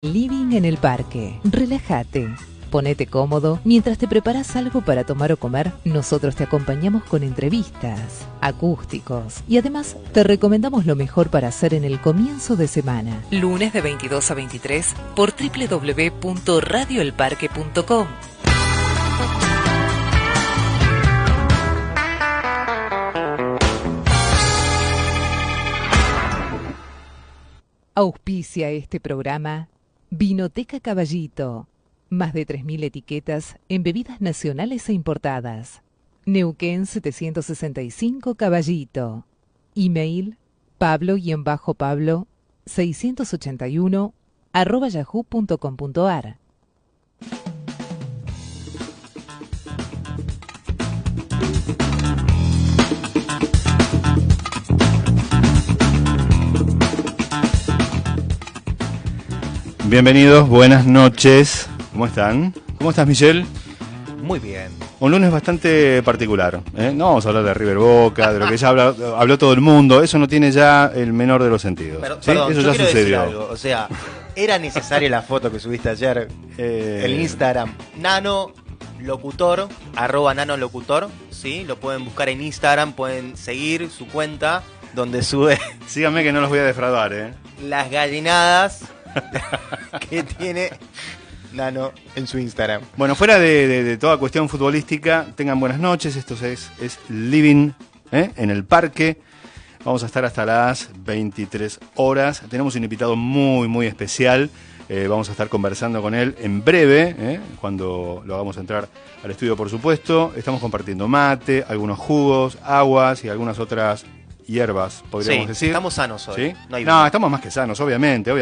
Living en el Parque. Relájate. Ponete cómodo. Mientras te preparas algo para tomar o comer, nosotros te acompañamos con entrevistas, acústicos y además te recomendamos lo mejor para hacer en el comienzo de semana. Lunes de 22 a 23 por www.radioelparque.com. Auspicia este programa Vinoteca Caballito. Más de 3.000 etiquetas en bebidas nacionales e importadas. Neuquén 765 Caballito. Email pablo_681@yahoo.com.ar. Bienvenidos, buenas noches. ¿Cómo están? ¿Cómo estás, Michelle? Muy bien. Un lunes bastante particular, ¿eh? No vamos a hablar de River Boca, de lo que ya habló todo el mundo. Eso no tiene ya el menor de los sentidos. Pero, ¿sí? perdón, Eso yo ya quiero decir sucedió. algo. O sea, ¿era necesaria la foto que subiste ayer en Instagram? Nanolocutor, @nanolocutor, ¿sí? Lo pueden buscar en Instagram, pueden seguir su cuenta donde sube Síganme que no los voy a defraudar, ¿eh? las gallinadas que tiene Nano en su Instagram. Bueno, fuera de toda cuestión futbolística, tengan buenas noches. Esto es Living en el Parque. Vamos a estar hasta las 23 horas. Tenemos un invitado muy especial. Vamos a estar conversando con él en breve, cuando lo hagamos entrar al estudio, por supuesto. Estamos compartiendo mate, algunos jugos, aguas y algunas otras hierbas, podríamos decir. Estamos sanos hoy. ¿Sí? No, estamos más que sanos, obviamente.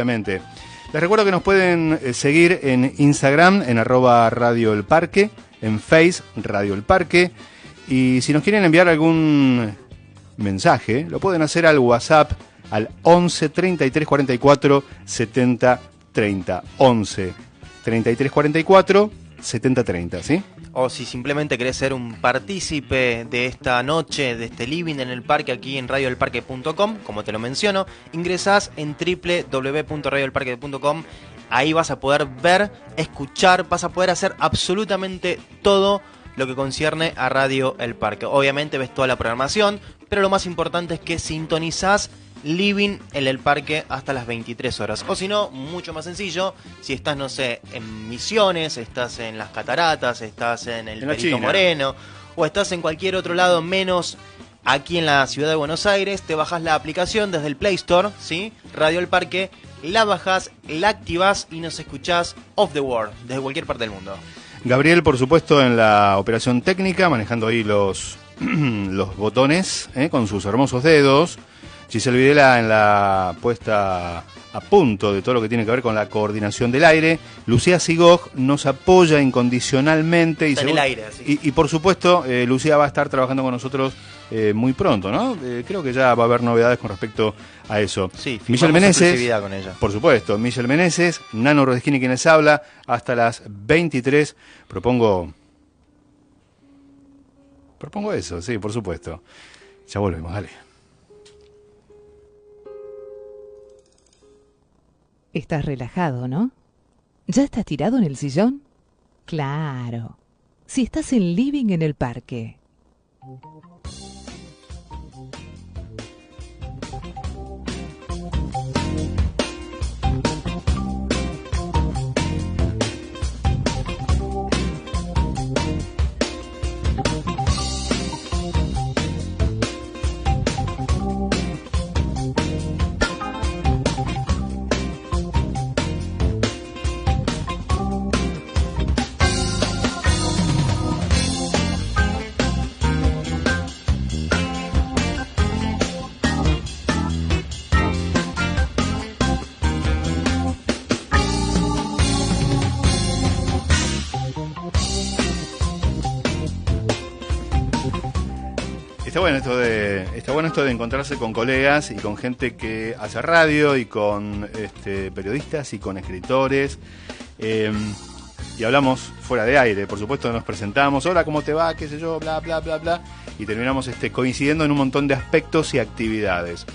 Les recuerdo que nos pueden seguir en Instagram, en @radioelparque, en Face, Radio El Parque. Y si nos quieren enviar algún mensaje, lo pueden hacer al WhatsApp al 11 33 44 70 30. 11 33 44 70 30, ¿sí? O si simplemente querés ser un partícipe de esta noche, de este living en el parque aquí en radioelparque.com, como te lo menciono, ingresás en www.radioelparque.com. Ahí vas a poder ver, escuchar, vas a poder hacer absolutamente todo lo que concierne a Radio El Parque. Obviamente ves toda la programación, pero lo más importante es que sintonizás Living en el Parque hasta las 23 horas. O si no, mucho más sencillo, si estás, no sé, en Misiones, estás en las Cataratas, estás en el Perito Moreno, o estás en cualquier otro lado menos aquí en la ciudad de Buenos Aires, te bajás la aplicación desde el Play Store, ¿sí? Radio El Parque, la bajás, la activás y nos escuchás off the world, desde cualquier parte del mundo. Gabriel, por supuesto, en la operación técnica, manejando ahí los botones, con sus hermosos dedos. Giselle Videla en la puesta a punto de todo lo que tiene que ver con la coordinación del aire. Lucía Sigog nos apoya incondicionalmente. Está en el aire, así. Y por supuesto, Lucía va a estar trabajando con nosotros muy pronto, ¿no? Creo que ya va a haber novedades con respecto a eso. Sí, Michelle Meneses, exclusividad con ella. por supuesto, Michelle Meneses, Nano Rodeskini quien les habla, hasta las 23. Propongo eso, sí, por supuesto. Ya volvemos, dale. Estás relajado, ¿no? ¿Ya estás tirado en el sillón? Claro. Si estás en Living en el Parque. Está bueno esto de encontrarse con colegas y con gente que hace radio y con periodistas y con escritores. Y hablamos fuera de aire, por supuesto nos presentamos, hola, ¿cómo te va? Qué sé yo, bla, bla, bla, bla. Y terminamos coincidiendo en un montón de aspectos y actividades.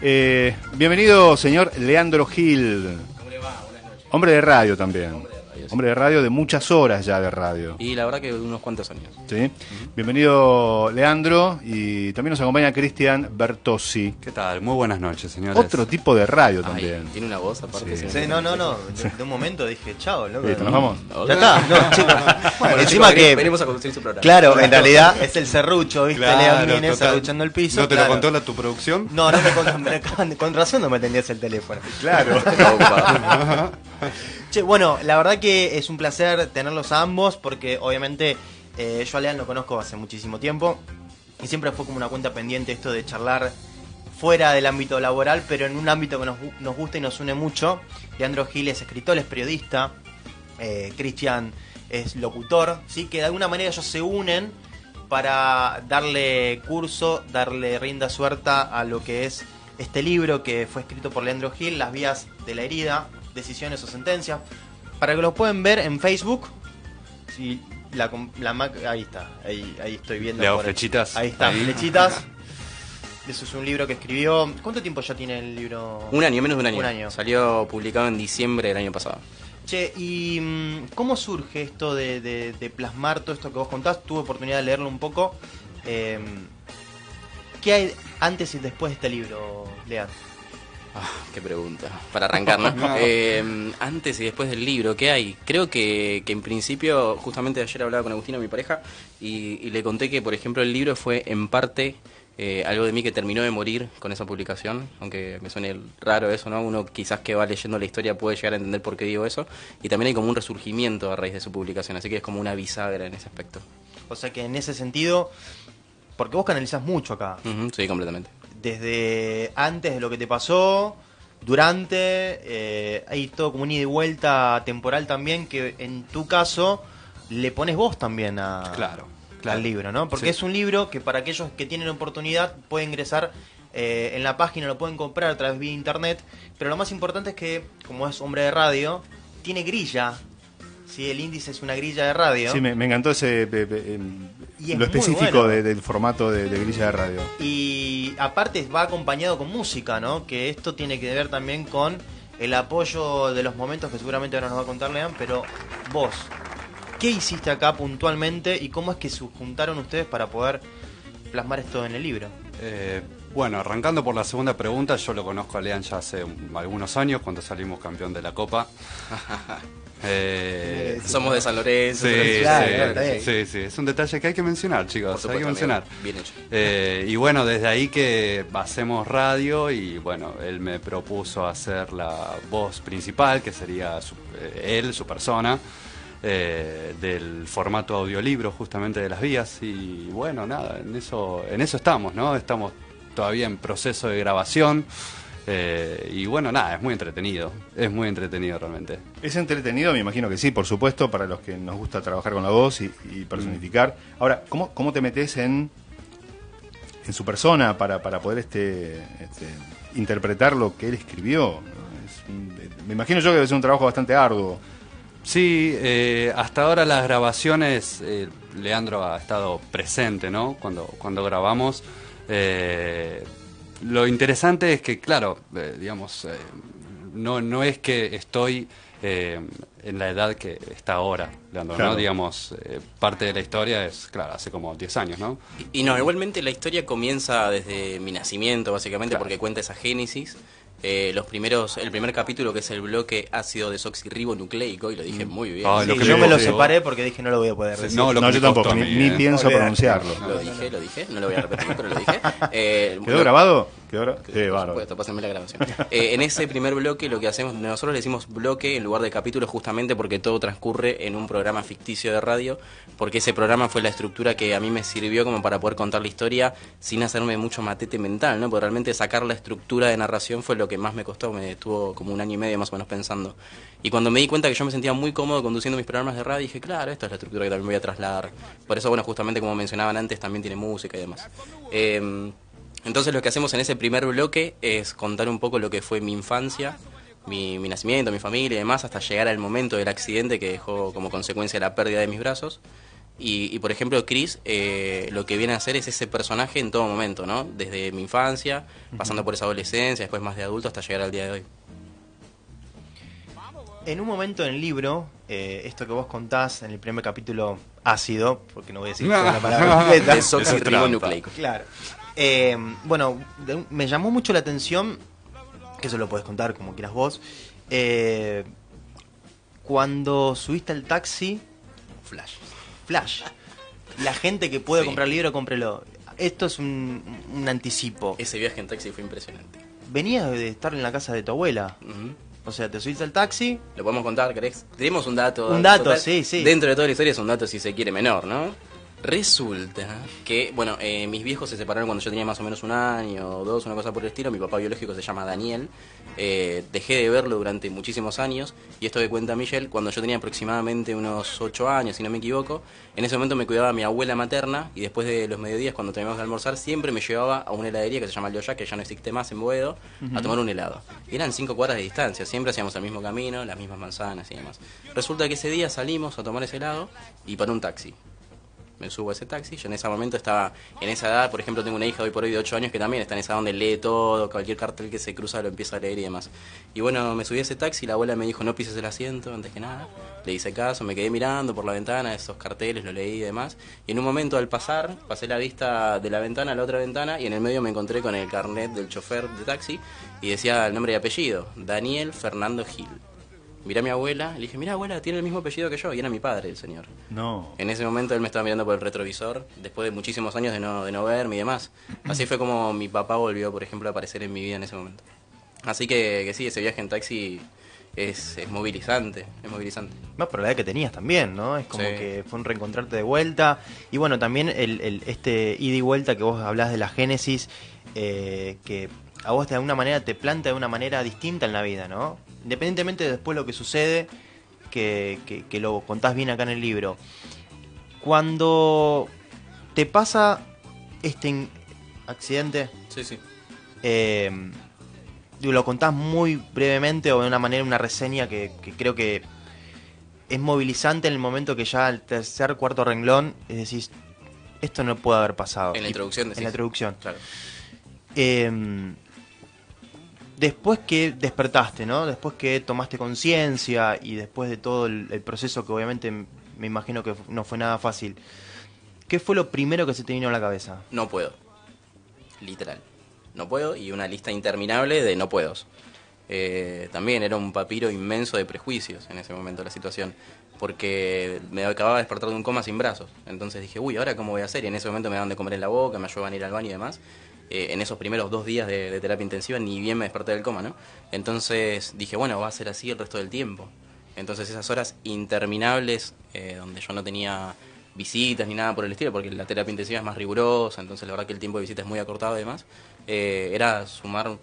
Bienvenido, señor Leandro Gil. ¿Cómo le va? Buenas noches. Hombre de radio también. Hombre de radio, sí. Hombre de radio de muchas horas ya de radio. Y la verdad que unos cuantos años. ¿Sí? Bienvenido, Leandro, y también nos acompaña Cristian Bertossi. ¿Qué tal? Muy buenas noches, señores. Otro tipo de radio Ay, también. tiene una voz aparte. Sí. Sí, no. De un momento dije, chao, loco. ¿Nos vamos? Ya está. No, chicos. Bueno, Encima chicos, que. venimos a conducir su programa. Claro, en realidad es el serrucho, ¿viste? Claro, Lean viene total. serruchando el piso. ¿No te claro. lo contó tu producción? No, con razón no me atendías el teléfono. Claro. Che, bueno, la verdad que es un placer tenerlos a ambos porque obviamente yo a Lean lo conozco hace muchísimo tiempo y siempre fue como una cuenta pendiente esto de charlar fuera del ámbito laboral, pero en un ámbito que nos gusta y nos une mucho. Leandro Gil es escritor, es periodista, Cristian es locutor, ¿sí? Que de alguna manera ellos se unen para darle curso, darle rienda suelta a lo que es este libro que fue escrito por Leandro Gil, Las vías de la herida, decisiones o sentencias, para que lo pueden ver en Facebook. Si ahí está, ahí estoy viendo. Le hago flechitas. Ahí está, Ahí. flechitas. Eso es un libro que escribió. ¿Cuánto tiempo ya tiene el libro? Un año, menos de un año. Un año. Salió publicado en diciembre del año pasado. Che, ¿y cómo surge esto de plasmar todo esto que vos contás? Tuve oportunidad de leerlo un poco. ¿Qué hay antes y después de este libro, Lean? Qué pregunta. Para arrancar, ¿no? Antes y después del libro, ¿qué hay? Creo que en principio, justamente ayer hablaba con Agustina, mi pareja, y le conté que, por ejemplo, el libro fue en parte algo de mí que terminó de morir con esa publicación, aunque me suene raro eso, ¿no? Uno quizás que va leyendo la historia puede llegar a entender por qué digo eso, y también hay como un resurgimiento a raíz de su publicación, así que es como una bisagra en ese aspecto. O sea que en ese sentido, porque vos canalizás mucho acá. Ujú, sí, completamente. Desde antes de lo que te pasó, durante, hay todo como un ida y vuelta temporal también, que en tu caso le pones vos también Claro. al libro, ¿no? Porque Sí. es un libro que para aquellos que tienen oportunidad pueden ingresar en la página, lo pueden comprar a través de vía internet, pero lo más importante es que, como es hombre de radio, tiene grilla. ¿Sí? El índice es una grilla de radio. Sí, me encantó ese Y es lo muy específico bueno. del formato de grilla de radio. Y aparte va acompañado con música, ¿no? Que esto tiene que ver también con el apoyo de los momentos que seguramente ahora nos va a contar Lean, pero vos, ¿qué hiciste acá puntualmente y cómo es que se juntaron ustedes para poder plasmar esto en el libro? Bueno, arrancando por la segunda pregunta, yo lo conozco a Lean ya hace algunos años, cuando salimos campeón de la Copa. Somos de San Lorenzo. Sí, Claro, está bien. sí, es un detalle que hay que mencionar, chicos, Por hay supuesto, que mencionar. amigo. Bien hecho. Y bueno, desde ahí que hacemos radio y bueno, él me propuso hacer la voz principal, que sería él, su persona, del formato audiolibro justamente de Las vías y bueno, nada, en eso estamos, ¿no? Estamos todavía en proceso de grabación. Y bueno, nada, es muy entretenido realmente. Es entretenido, me imagino que sí, por supuesto, para los que nos gusta trabajar con la voz y personificar. Ahora, ¿cómo te metes en su persona para poder interpretar lo que él escribió? Me imagino yo que debe ser un trabajo bastante arduo. Sí, hasta ahora las grabaciones, Leandro ha estado presente, ¿no? Cuando grabamos. Lo interesante es que, claro, digamos, no es que estoy en la edad que está ahora, Leandro, Claro. ¿no? Digamos, parte de la historia es, claro, hace como 10 años, ¿no? Y no, igualmente la historia comienza desde mi nacimiento, básicamente, Claro. porque cuenta esa génesis. El primer capítulo, que es el bloque ácido desoxirribonucleico, y lo dije muy bien. Ay, Sí, lo que yo me me lo costó. separé porque dije no lo voy a poder decir. No, lo No, que yo me tampoco, costó a ni mí, pienso Olvidate. pronunciarlo. Lo dije, no lo voy a repetir, pero lo dije. ¿Quedó grabado? ¿Quedó Por bárbaro. supuesto, pásenme la grabación. En ese primer bloque lo que hacemos, nosotros le decimos bloque en lugar de capítulo justamente porque todo transcurre en un programa ficticio de radio, porque ese programa fue la estructura que a mí me sirvió como para poder contar la historia sin hacerme mucho matete mental, ¿no? Porque realmente sacar la estructura de narración fue lo que más me costó, me estuvo como un año y medio más o menos pensando. Y cuando me di cuenta que yo me sentía muy cómodo conduciendo mis programas de radio, dije, claro, esta es la estructura que también voy a trasladar. Por eso, bueno, justamente como mencionaban antes, también tiene música y demás. Entonces lo que hacemos en ese primer bloque es contar un poco lo que fue mi infancia, mi nacimiento, mi familia y demás, hasta llegar al momento del accidente que dejó como consecuencia la pérdida de mis brazos. Y por ejemplo, Chris lo que viene a hacer es ese personaje en todo momento, ¿no? Desde mi infancia, pasando por esa adolescencia, después más de adulto, hasta llegar al día de hoy. En un momento en el libro, esto que vos contás en el primer capítulo ácido, porque no voy a decir la palabra completa. Desoxirribonucleico. Claro. Bueno, me llamó mucho la atención, que eso lo podés contar como quieras vos, cuando subiste al taxi, Flash. La gente que puede comprar el libro, cómprelo. Esto es un anticipo. Ese viaje en taxi fue impresionante. Venías de estar en la casa de tu abuela. Ujú. O sea, te subiste al taxi. ¿Lo podemos contar, querés? Tenemos un dato. Un dato, total. sí. Dentro de toda la historia es un dato, si se quiere, menor, ¿no? Resulta que, bueno, mis viejos se separaron cuando yo tenía más o menos 1 año o 2, una cosa por el estilo. Mi papá biológico se llama Daniel. Dejé de verlo durante muchísimos años. Y esto que cuenta Michelle, cuando yo tenía aproximadamente unos 8 años, si no me equivoco, en ese momento me cuidaba mi abuela materna. Y después de los mediodías, cuando terminamos de almorzar, siempre me llevaba a una heladería que se llama Lioya, que ya no existe más en Boedo, a tomar un helado. Y eran 5 cuadras de distancia, siempre hacíamos el mismo camino, las mismas manzanas y demás. Resulta que ese día salimos a tomar ese helado y paró un taxi. Me subo a ese taxi, yo en ese momento estaba en esa edad, por ejemplo tengo una hija hoy por hoy de 8 años que también está en esa edad donde lee todo, cualquier cartel que se cruza lo empieza a leer y demás. Y bueno, me subí a ese taxi y la abuela me dijo no pises el asiento antes que nada, le hice caso, me quedé mirando por la ventana esos carteles, lo leí y demás, y en un momento al pasar, pasé la vista de la ventana a la otra ventana y en el medio me encontré con el carnet del chofer de taxi y decía el nombre y apellido, Daniel Fernando Gil. Miré a mi abuela, le dije, mira abuela, tiene el mismo apellido que yo, y era mi padre el señor. No. En ese momento él me estaba mirando por el retrovisor, después de muchísimos años de no verme y demás. Así fue como mi papá volvió, por ejemplo, a aparecer en mi vida en ese momento. Así que sí, ese viaje en taxi es movilizante, es movilizante. Más por la edad que tenías también, ¿no? Es como Sí. que fue un reencontrarte de vuelta. Y bueno, también este ida y vuelta que vos hablás de la génesis, que a vos de alguna manera te planta de una manera distinta en la vida, ¿no? Independientemente de después lo que sucede, que lo contás bien acá en el libro. Cuando te pasa este accidente, Sí. lo contás muy brevemente o de una manera, una reseña que creo que es movilizante en el momento que ya al tercer, cuarto renglón, es decir, esto no puede haber pasado. En la introducción decís. En la introducción. Claro. Después que despertaste, ¿no? Después que tomaste conciencia y después de todo el proceso que obviamente me imagino que no fue nada fácil, ¿qué fue lo primero que se te vino a la cabeza? No puedo. Literal. No puedo y una lista interminable de no puedos. También era un papiro inmenso de prejuicios en ese momento la situación. Porque me acababa de despertar de un coma sin brazos. Entonces dije, uy, ¿ahora cómo voy a hacer? Y en ese momento me daban de comer en la boca, me ayudaban a ir al baño y demás. En esos primeros 2 días de terapia intensiva ni bien me desperté del coma, ¿no? Entonces dije, bueno, va a ser así el resto del tiempo. Entonces esas horas interminables donde yo no tenía visitas ni nada por el estilo, porque la terapia intensiva es más rigurosa, entonces la verdad que el tiempo de visita es muy acortado y demás, era sumar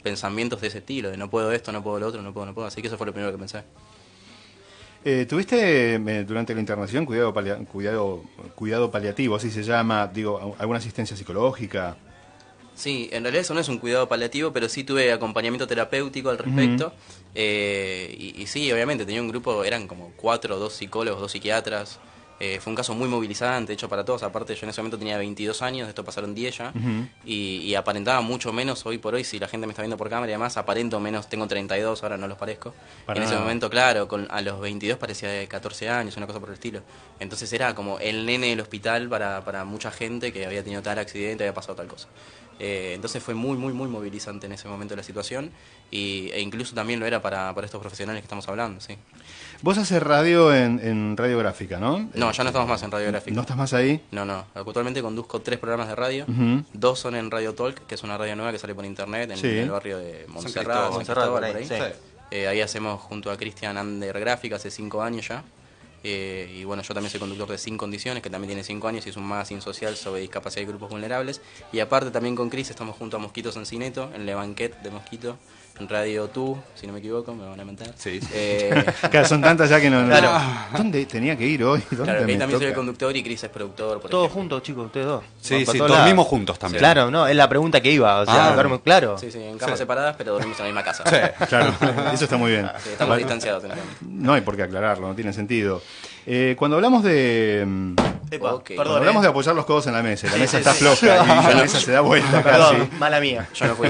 pensamientos de ese estilo, de no puedo esto, no puedo lo otro, no puedo, así que eso fue lo primero que pensé. ¿Tuviste durante la internación cuidado paliativo, así se llama, digo, alguna asistencia psicológica? Sí, en realidad eso no es un cuidado paliativo, pero sí tuve acompañamiento terapéutico al respecto. Y sí, obviamente, tenía un grupo, eran como 4, 2 psicólogos, 2 psiquiatras. Fue un caso muy movilizante, hecho para todos. Aparte, yo en ese momento tenía 22 años, de esto pasaron 10 ya. Y aparentaba mucho menos hoy por hoy. Si la gente me está viendo por cámara y además, aparento menos. Tengo 32, ahora no los parezco. Para en ese nada. momento, claro, a los 22 parecía de 14 años, una cosa por el estilo. Entonces era como el nene del hospital para mucha gente que había tenido tal accidente, había pasado tal cosa. Entonces fue muy movilizante en ese momento la situación e incluso también lo era para estos profesionales que estamos hablando, sí. Vos haces radio en radiográfica, ¿no? No, ya no estamos más en radiográfica. ¿No estás más ahí? No. Actualmente conduzco 3 programas de radio. Ujú. 2 son en Radio Talk, que es una radio nueva que sale por internet en Sí. el barrio de Cristóbal. San Cristóbal, por ahí. Sí. Ahí hacemos junto a Cristian Ander Gráfica hace 5 años ya. Y bueno, yo también soy conductor de Sin Condiciones, que también tiene 5 años y es un magazine social sobre discapacidad y grupos vulnerables. Y aparte también con Cris estamos junto a Mosquitos en Cineto, en Le Banquet de Mosquito, en Radio Tú, si no me equivoco, me van a mentar. Sí. Claro, son tantas ya que no... Claro. ¿Dónde tenía que ir hoy? ¿Dónde Claro, ahí me también soy el toca? conductor y Cris es productor. Por Todos ejemplo. juntos, chicos, ustedes dos. Sí, Van para sí, todos lados. dormimos juntos también. Claro, no, es la pregunta que iba, o sea, duermo, claro. Sí, en camas separadas, pero dormimos en la misma casa. Claro, eso está muy bien. Sí, estamos distanciados en la cama. No hay por qué aclararlo, no tiene sentido. Cuando hablamos de... Epa, Ok. Cuando perdón, hablamos de apoyar los codos en la mesa, y la Sí, mesa sí, está sí. floja y la mesa se da vuelta casi. Perdón, mala mía. Yo no fui.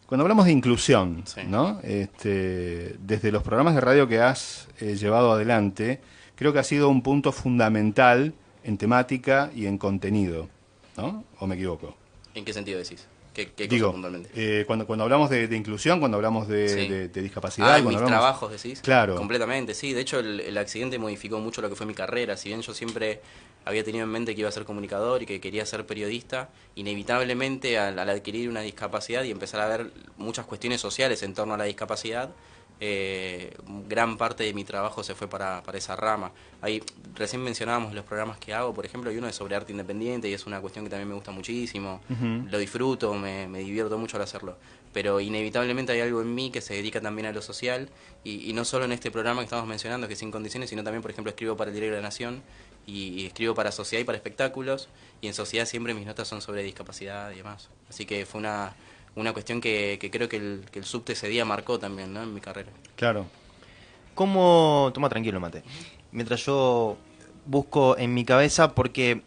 Cuando hablamos de inclusión, Sí. ¿no? Desde los programas de radio que has llevado adelante, creo que ha sido un punto fundamental en temática y en contenido, ¿no? ¿O me equivoco? ¿En qué sentido decís? ¿Qué cosa Digo, puntualmente? cuando hablamos de inclusión, cuando hablamos Sí. de discapacidad, En cuando mis hablamos... trabajos decís. Claro. Completamente, sí. De hecho, el accidente modificó mucho lo que fue mi carrera. Si bien yo siempre había tenido en mente que iba a ser comunicador y que quería ser periodista, inevitablemente al adquirir una discapacidad y empezar a ver muchas cuestiones sociales en torno a la discapacidad, gran parte de mi trabajo se fue para esa rama. Ahí recién mencionábamos los programas que hago, por ejemplo, y uno es sobre arte independiente y es una cuestión que también me gusta muchísimo. Lo disfruto, me divierto mucho al hacerlo. Pero inevitablemente hay algo en mí que se dedica también a lo social y no solo en este programa que estamos mencionando, que es Sin Condiciones, sino también, por ejemplo, escribo para el Diario de la Nación y escribo para Sociedad y para espectáculos, y en Sociedad siempre mis notas son sobre discapacidad y demás. Así que fue una cuestión que creo que el subte ese día marcó también, ¿no?, en mi carrera. Claro. ¿Cómo? Toma tranquilo, Mate. Mientras yo busco en mi cabeza, porque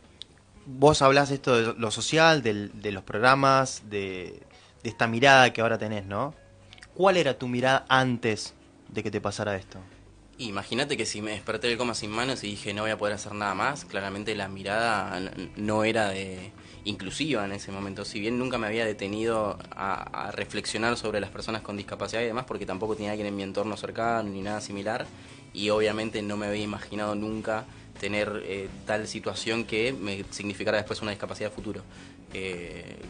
vos hablás esto de lo social, de los programas, de esta mirada que ahora tenés, ¿no? ¿Cuál era tu mirada antes de que te pasara esto? Imagínate que si me desperté del coma sin manos y dije no voy a poder hacer nada más, claramente la mirada no era de inclusiva en ese momento. Si bien nunca me había detenido a reflexionar sobre las personas con discapacidad y demás, porque tampoco tenía alguien en mi entorno cercano ni nada similar, y obviamente no me había imaginado nunca tener tal situación que me significara después una discapacidad futuro.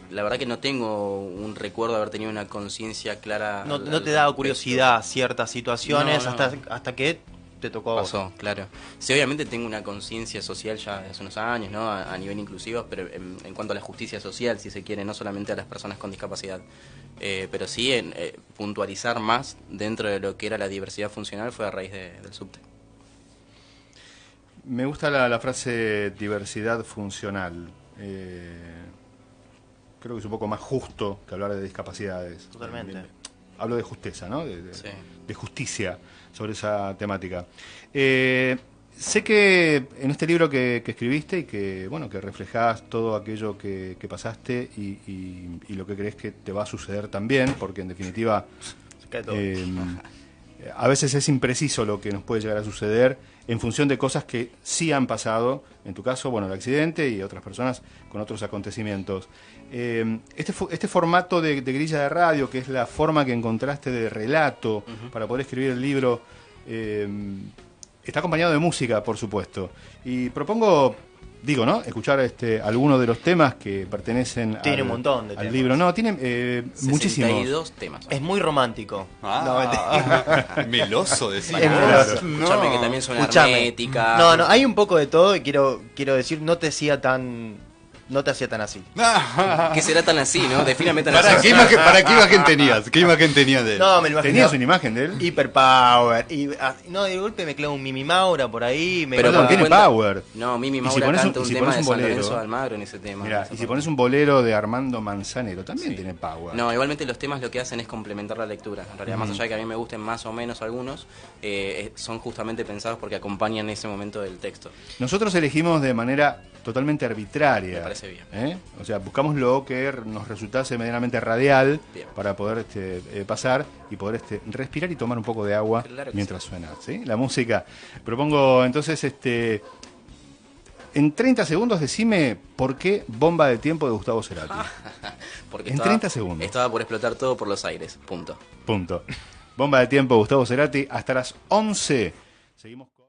La verdad que no tengo un recuerdo de haber tenido una conciencia clara. ¿No al te da respecto. curiosidad ciertas situaciones No. hasta que te tocó a vos? Pasó, claro. Sí, obviamente tengo una conciencia social ya de hace unos años, ¿no? A nivel inclusivo, pero en cuanto a la justicia social, si se quiere, no solamente a las personas con discapacidad. Pero sí, puntualizar más dentro de lo que era la diversidad funcional fue a raíz del subte. Me gusta la frase diversidad funcional. Creo que es un poco más justo que hablar de discapacidades. Totalmente. Hablo de justeza, ¿no? Sí. De justicia sobre esa temática. Sé que en este libro que escribiste y que, bueno, que reflejás todo aquello que pasaste y lo que crees que te va a suceder también, porque en definitiva Se cae todo. a veces es impreciso lo que nos puede llegar a suceder en función de cosas que sí han pasado, en tu caso, bueno, el accidente y otras personas con otros acontecimientos. Este formato de grilla de radio, que es la forma que encontraste de relato para poder escribir el libro, está acompañado de música, por supuesto. Y propongo, digo, ¿no?, escuchar algunos de los temas que pertenecen Tiene un montón de al temas. libro. No, tiene muchísimos. 62 temas. Es muy romántico. Meloso, decía. Es meloso. Escuchame que también suena Escuchame. hermética. No, hay un poco de todo y quiero decir, no te hacía tan así. ¿Qué será tan así, no? Defíname tan ¿Para así. qué imagen tenías? ¿Qué imagen tenías de él? No, me lo imaginé. ¿Tenías una imagen de él? Hyperpower. No, de golpe me clavo un Mimi Maura por ahí. Pero Perdón, tiene cuenta- power. No, Mimi Y si Maura pones canta un si tema pones de un San bolero, Lorenzo de Almagro en ese tema. Mira, Esa y si parte. pones un bolero de Armando Manzanero, también tiene power. No, igualmente los temas lo que hacen es complementar la lectura. En realidad, más allá de que a mí me gusten más o menos algunos, son justamente pensados porque acompañan ese momento del texto. Nosotros elegimos de manera totalmente arbitraria. Me parece bien. O sea, buscamos lo que nos resultase medianamente radial Bien. para poder pasar y poder respirar y tomar un poco de agua Claro que mientras suena, ¿sí? La música. Propongo entonces en 30 segundos decime por qué Bomba de Tiempo de Gustavo Cerati. Porque En 30 segundos. Estaba por explotar todo por los aires. Punto. Punto. Bomba de Tiempo Gustavo Cerati hasta las 11. Seguimos con...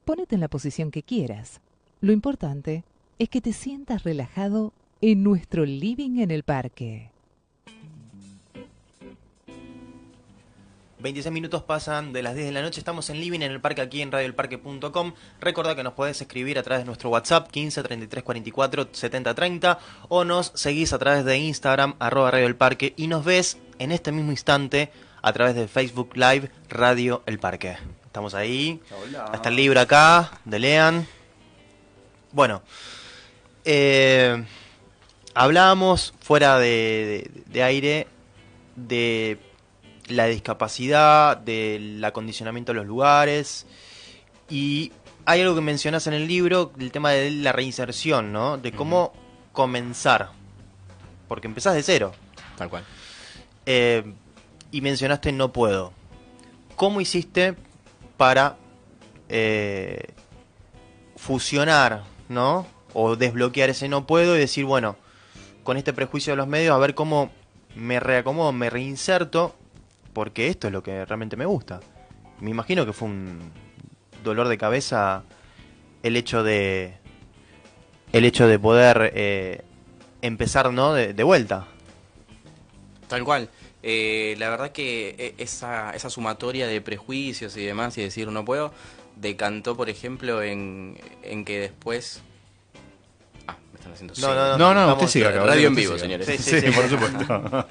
Ponete en la posición que quieras. Lo importante es que te sientas relajado en nuestro living en el parque. 26 minutos pasan de las 10 de la noche, estamos en Living en el Parque aquí en radioelparque.com. Recordá que nos podés escribir a través de nuestro WhatsApp 15 33 44 70 30 o nos seguís a través de Instagram @radioelparque y nos ves en este mismo instante a través de Facebook Live Radio El Parque. Estamos ahí, Hola. está el libro acá, de Lean. Bueno, hablábamos fuera de aire de la discapacidad, del acondicionamiento de los lugares, y hay algo que mencionas en el libro, el tema de la reinserción, ¿no? De cómo comenzar, porque empezás de cero. Tal cual. Y mencionaste no puedo. ¿Cómo hiciste para fusionar, ¿no? O desbloquear ese no puedo y decir, bueno, con este prejuicio de los medios, a ver cómo me reacomodo, me reinserto, porque esto es lo que realmente me gusta. Me imagino que fue un dolor de cabeza el hecho de poder empezar, ¿no? de vuelta. Tal cual. La verdad que esa sumatoria de prejuicios y demás y decir no puedo, decantó, por ejemplo, en que después... me están haciendo... No, usted siga, Radio caballero, en usted vivo, siga. señores. Sí, por supuesto.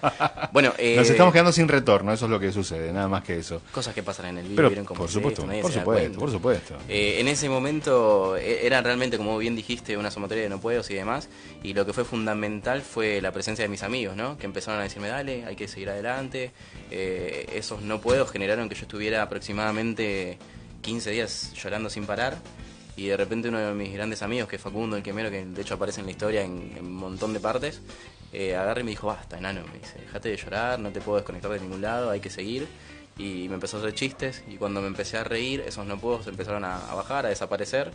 Bueno, Nos estamos quedando sin retorno, eso es lo que sucede, nada más que eso. cosas que pasan en el vivo, Pero, vieron cómo por es supuesto, esto, nadie por se da supuesto, cuenta. por supuesto. En ese momento era realmente, como bien dijiste, una sumatoria de no puedo y demás, y lo que fue fundamental fue la presencia de mis amigos, ¿no? Que empezaron a decirme, dale, hay que seguir adelante. Esos no puedo generaron que yo estuviera aproximadamente 15 días llorando sin parar, y de repente uno de mis grandes amigos, que es Facundo, el quemero, que de hecho aparece en la historia en un montón de partes, agarré y me dijo, basta, enano, me dice, dejate de llorar, no te puedo desconectar de ningún lado, hay que seguir. Y me empezó a hacer chistes, y cuando me empecé a reír, esos no puedo empezaron a bajar, a desaparecer,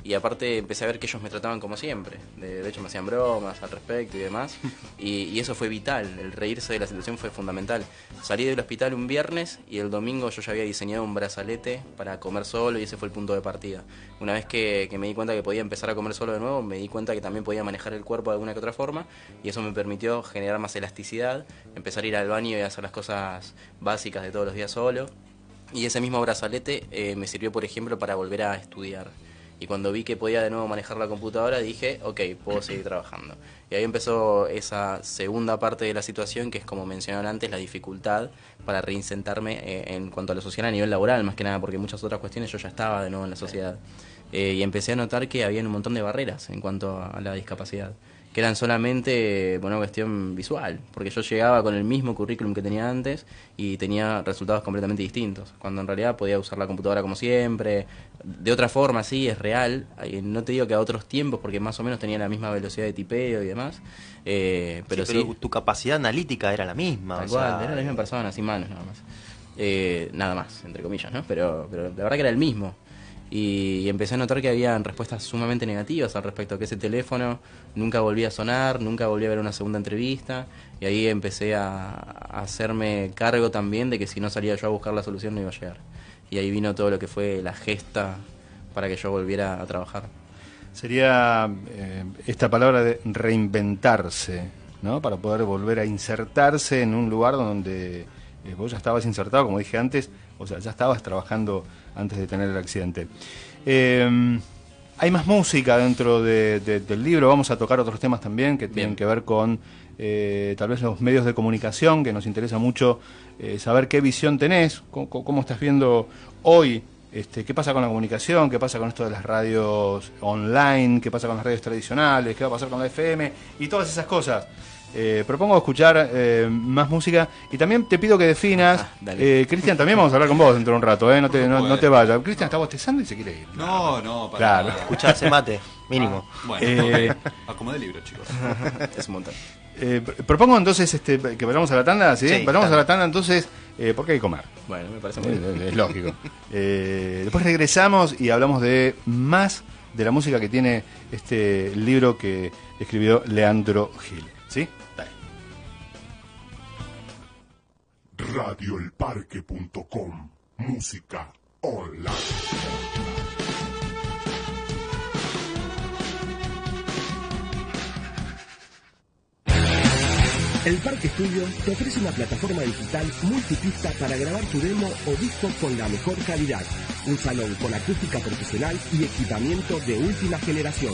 y aparte empecé a ver que ellos me trataban como siempre. De hecho me hacían bromas al respecto y demás, y eso fue vital, el reírse de la situación fue fundamental. Salí del hospital un viernes y el domingo yo ya había diseñado un brazalete para comer solo, y ese fue el punto de partida. Una vez que me di cuenta que podía empezar a comer solo de nuevo, me di cuenta que también podía manejar el cuerpo de alguna que otra forma, y eso me permitió generar más elasticidad, empezar a ir al baño y a hacer las cosas básicas de todos los días solo. Y ese mismo brazalete me sirvió, por ejemplo, para volver a estudiar. Y cuando vi que podía de nuevo manejar la computadora, dije, ok, puedo seguir trabajando. Y ahí empezó esa segunda parte de la situación, que es, como mencionaba antes, la dificultad para reinsertarme en cuanto a lo social a nivel laboral, más que nada, porque muchas otras cuestiones yo ya estaba de nuevo en la sociedad. Y empecé a notar que había un montón de barreras en cuanto a la discapacidad, que eran solamente por una cuestión visual, porque yo llegaba con el mismo currículum que tenía antes y tenía resultados completamente distintos, cuando en realidad podía usar la computadora como siempre, de otra forma, sí, es real, no te digo que a otros tiempos, porque más o menos tenía la misma velocidad de tipeo y demás, pero sí, tu capacidad analítica era la misma. tal cual, era la misma persona, sin manos nada más. Nada más, entre comillas, ¿no? Pero la verdad que era el mismo. Y empecé a notar que había respuestas sumamente negativas al respecto, que ese teléfono nunca volvía a sonar, nunca volví a ver una segunda entrevista, y ahí empecé a hacerme cargo también de que si no salía yo a buscar la solución no iba a llegar. Y ahí vino todo lo que fue la gesta para que yo volviera a trabajar. Sería esta palabra de reinventarse, ¿no? Para poder volver a insertarse en un lugar donde vos ya estabas insertado, como dije antes, o sea, ya estabas trabajando antes de tener el accidente. Hay más música dentro del libro, vamos a tocar otros temas también que tienen que ver con tal vez los medios de comunicación, que nos interesa mucho saber qué visión tenés, cómo estás viendo hoy, qué pasa con la comunicación, qué pasa con esto de las radios online, qué pasa con las radios tradicionales, qué va a pasar con la FM y todas esas cosas. Propongo escuchar más música y también te pido que definas. Cristian, también vamos a hablar con vos dentro de un rato, no te vayas. Cristian está bostezando y se quiere ir. No, para claro. nada. Escucharse mate, mínimo. Bueno, acomodé el libro, chicos. Es un montón. Propongo entonces que vayamos a la tanda, ¿sí? Sí, Vayamos a la tanda entonces, porque hay que comer. Bueno, me parece muy bien. Es lógico. Después regresamos y hablamos de más de la música que tiene este libro que escribió Leandro Gil. ¿Sí? Dale. Radioelparque.com. Música online. El Parque Estudio te ofrece una plataforma digital multipista para grabar tu demo o disco con la mejor calidad. Un salón con acústica profesional y equipamiento de última generación.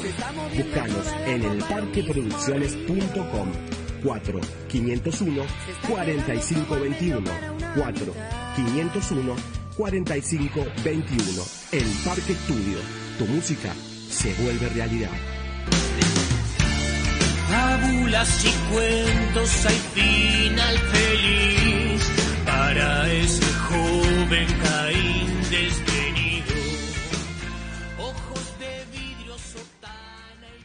Búscanos en elparqueproducciones.com. 4-501-4521. 4-501-4521. El Parque Estudio. Tu música se vuelve realidad. Fábulas y cuentos hay final feliz para ese joven Caín desvenido. Ojos de vidrio, sotana y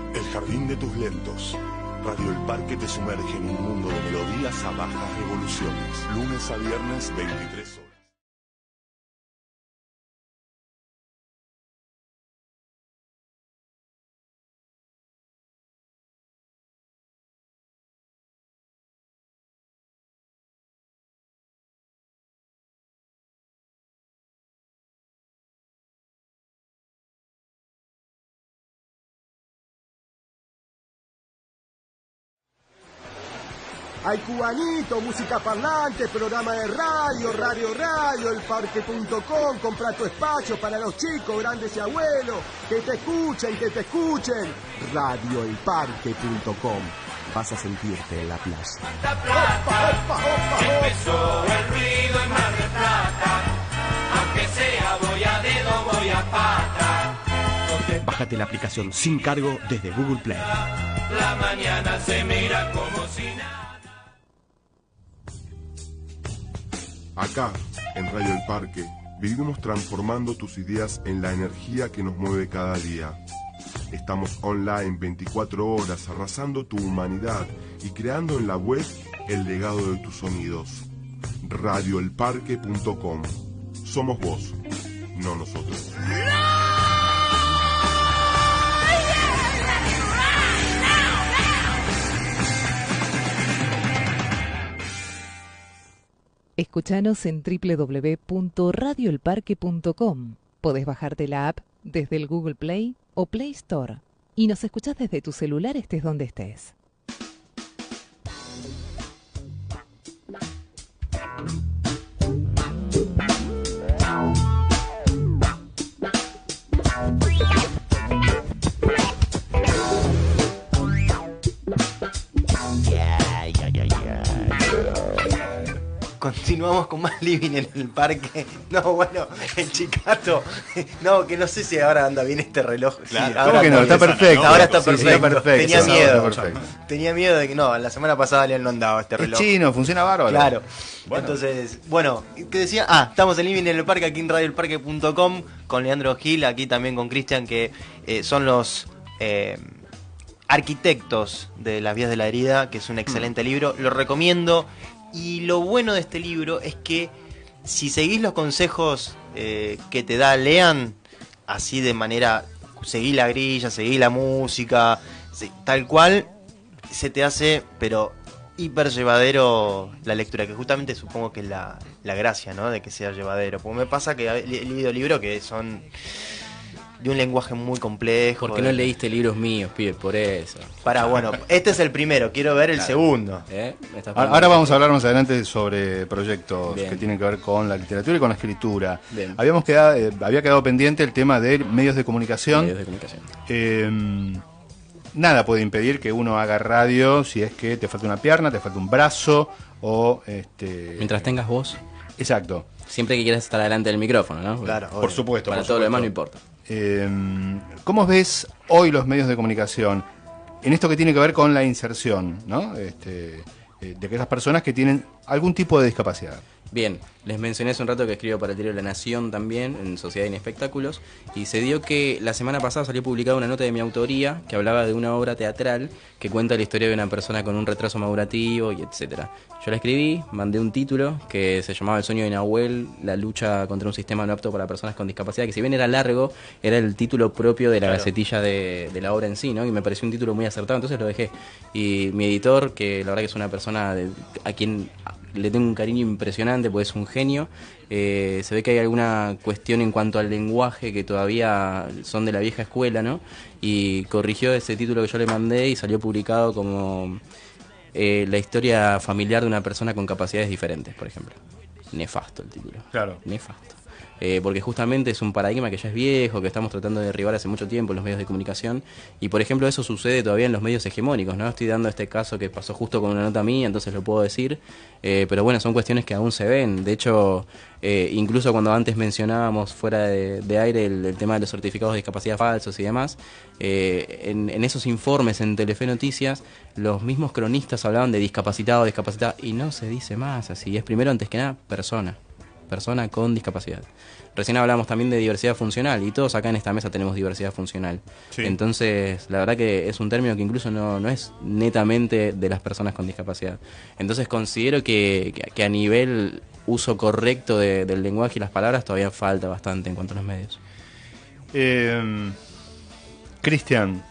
poder. El jardín de tus lentos. Radio El Parque te sumerge en un mundo de melodías a bajas revoluciones. Lunes a viernes, 23 horas. Hay cubanito, música parlante, programa de radio, elparque.com, compra tu espacio para los chicos, grandes y abuelos, que te escuchen. Radioelparque.com, vas a sentirte en la plaza. Empezó el ruido en Mar del Plata, aunque sea voy a dedo, voy a pata. Bájate la aplicación sin cargo desde Google Play. La mañana se mira como si nada. Acá, en Radio El Parque, vivimos transformando tus ideas en la energía que nos mueve cada día. Estamos online 24 horas arrasando tu humanidad y creando en la web el legado de tus sonidos. Radioelparque.com. Somos vos, no nosotros. Escuchanos en www.radioelparque.com. Podés bajarte la app desde el Google Play o Play Store y nos escuchás desde tu celular estés donde estés. Continuamos con más Living en el Parque. No, bueno, el Chicato. No, que no sé si ahora anda bien este reloj. Claro. Sí, ahora ¿Cómo que no? Está perfecto. Ahora está Sí, perfecto. está perfecto. Tenía miedo. Está perfecto. Tenía miedo de que no, la semana pasada le no andaba este reloj. Es chino, funciona bárbaro. Claro. Bueno. Entonces, bueno, ¿qué decía? Estamos en Living en el Parque, aquí en radioelparque.com, con Leandro Gil, aquí también con Cristian, que son los arquitectos de Las Vías de la Herida, que es un excelente libro. Lo recomiendo. Y lo bueno de este libro es que si seguís los consejos que te da Lean, así de manera, seguí la grilla, seguí la música, tal cual, se te hace, pero hiper llevadero la lectura, que justamente supongo que es la gracia, ¿no? De que sea llevadero. Porque me pasa que he leído libros que son de un lenguaje muy complejo. ¿Por qué no leíste libros míos, pibe? Por eso. Bueno, este es el primero, quiero ver el segundo. Ahora vamos a hablar más adelante sobre proyectos Bien. que tienen que ver con la literatura y con la escritura. Bien. Había quedado pendiente el tema de medios de comunicación. Nada puede impedir que uno haga radio si es que te falta una pierna, te falta un brazo o mientras tengas voz. Exacto. Siempre que quieras estar delante del micrófono, ¿no? Claro, por supuesto. Para por todo lo supuesto. demás no importa. ¿Cómo ves hoy los medios de comunicación en esto que tiene que ver con la inserción, ¿no? De aquellas personas que tienen algún tipo de discapacidad? Bien, les mencioné hace un rato que escribo para el diario La Nación también, en Sociedad y en Espectáculos, y se dio que la semana pasada salió publicada una nota de mi autoría que hablaba de una obra teatral que cuenta la historia de una persona con un retraso madurativo y etcétera. Yo la escribí, mandé un título que se llamaba El sueño de Nahuel, la lucha contra un sistema no apto para personas con discapacidad, que si bien era largo, era el título propio de la gacetilla de la obra en sí, ¿no? Y me pareció un título muy acertado, entonces lo dejé. Y mi editor, que la verdad que es una persona a quien le tengo un cariño impresionante porque es un genio. Se ve que hay alguna cuestión en cuanto al lenguaje que todavía son de la vieja escuela, ¿no? Y corrigió ese título que yo le mandé y salió publicado como la historia familiar de una persona con capacidades diferentes, por ejemplo. Nefasto el título. Claro. Nefasto. Porque justamente es un paradigma que ya es viejo, que estamos tratando de derribar hace mucho tiempo en los medios de comunicación, y por ejemplo eso sucede todavía en los medios hegemónicos, ¿no? Estoy dando este caso que pasó justo con una nota mía, entonces lo puedo decir, pero bueno, son cuestiones que aún se ven. De hecho, incluso cuando antes mencionábamos fuera de aire el tema de los certificados de discapacidad falsos y demás, en esos informes en Telefe Noticias, los mismos cronistas hablaban de discapacitado, y no se dice más así, es primero antes que nada persona con discapacidad. Recién hablamos también de diversidad funcional y todos acá en esta mesa tenemos diversidad funcional. Sí. Entonces, la verdad que es un término que incluso no es netamente de las personas con discapacidad. Entonces considero que a nivel uso correcto del lenguaje y las palabras todavía falta bastante en cuanto a los medios. Cristian,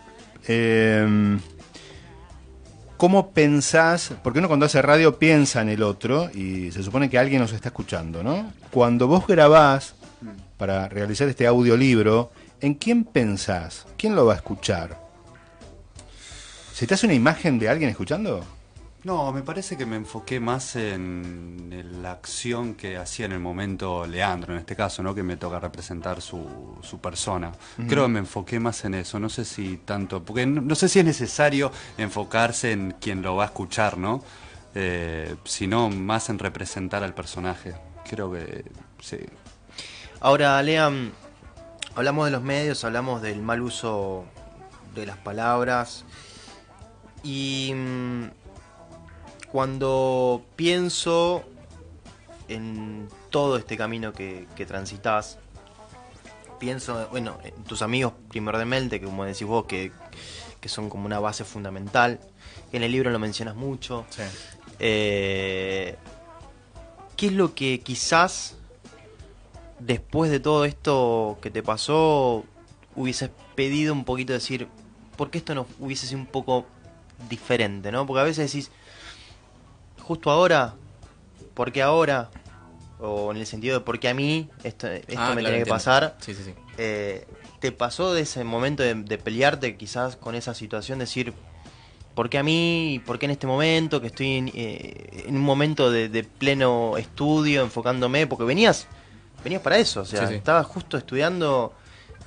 ¿cómo pensás? Porque uno cuando hace radio piensa en el otro y se supone que alguien nos está escuchando, ¿no? Cuando vos grabás para realizar este audiolibro, ¿en quién pensás? ¿Quién lo va a escuchar? ¿Se te hace una imagen de alguien escuchando? No, me parece que me enfoqué más en la acción que hacía en el momento Leandro, en este caso, ¿no? Que me toca representar su persona. Creo que me enfoqué más en eso, no sé si tanto, porque no sé si es necesario enfocarse en quien lo va a escuchar, ¿no? Sino más en representar al personaje. Creo que sí. Ahora, Lean, hablamos de los medios, hablamos del mal uso de las palabras y cuando pienso en todo este camino que transitas, pienso, bueno, en tus amigos primordialmente, que como decís vos, que son como una base fundamental, que en el libro lo mencionas mucho. Sí. ¿Qué es lo que quizás después de todo esto que te pasó hubieses pedido un poquito, decir, ¿por qué esto no hubiese sido un poco diferente, ¿no? Porque a veces decís, justo ahora, ¿por qué ahora? O en el sentido de ¿por qué a mí esto me claro, tiene que entiendo. pasar? Sí. ¿Te pasó de ese momento de pelearte quizás con esa situación, decir, ¿por qué a mí? ¿Por qué en este momento? Que estoy en un momento de pleno estudio, enfocándome, porque venías para eso, o sea, Sí. estabas justo estudiando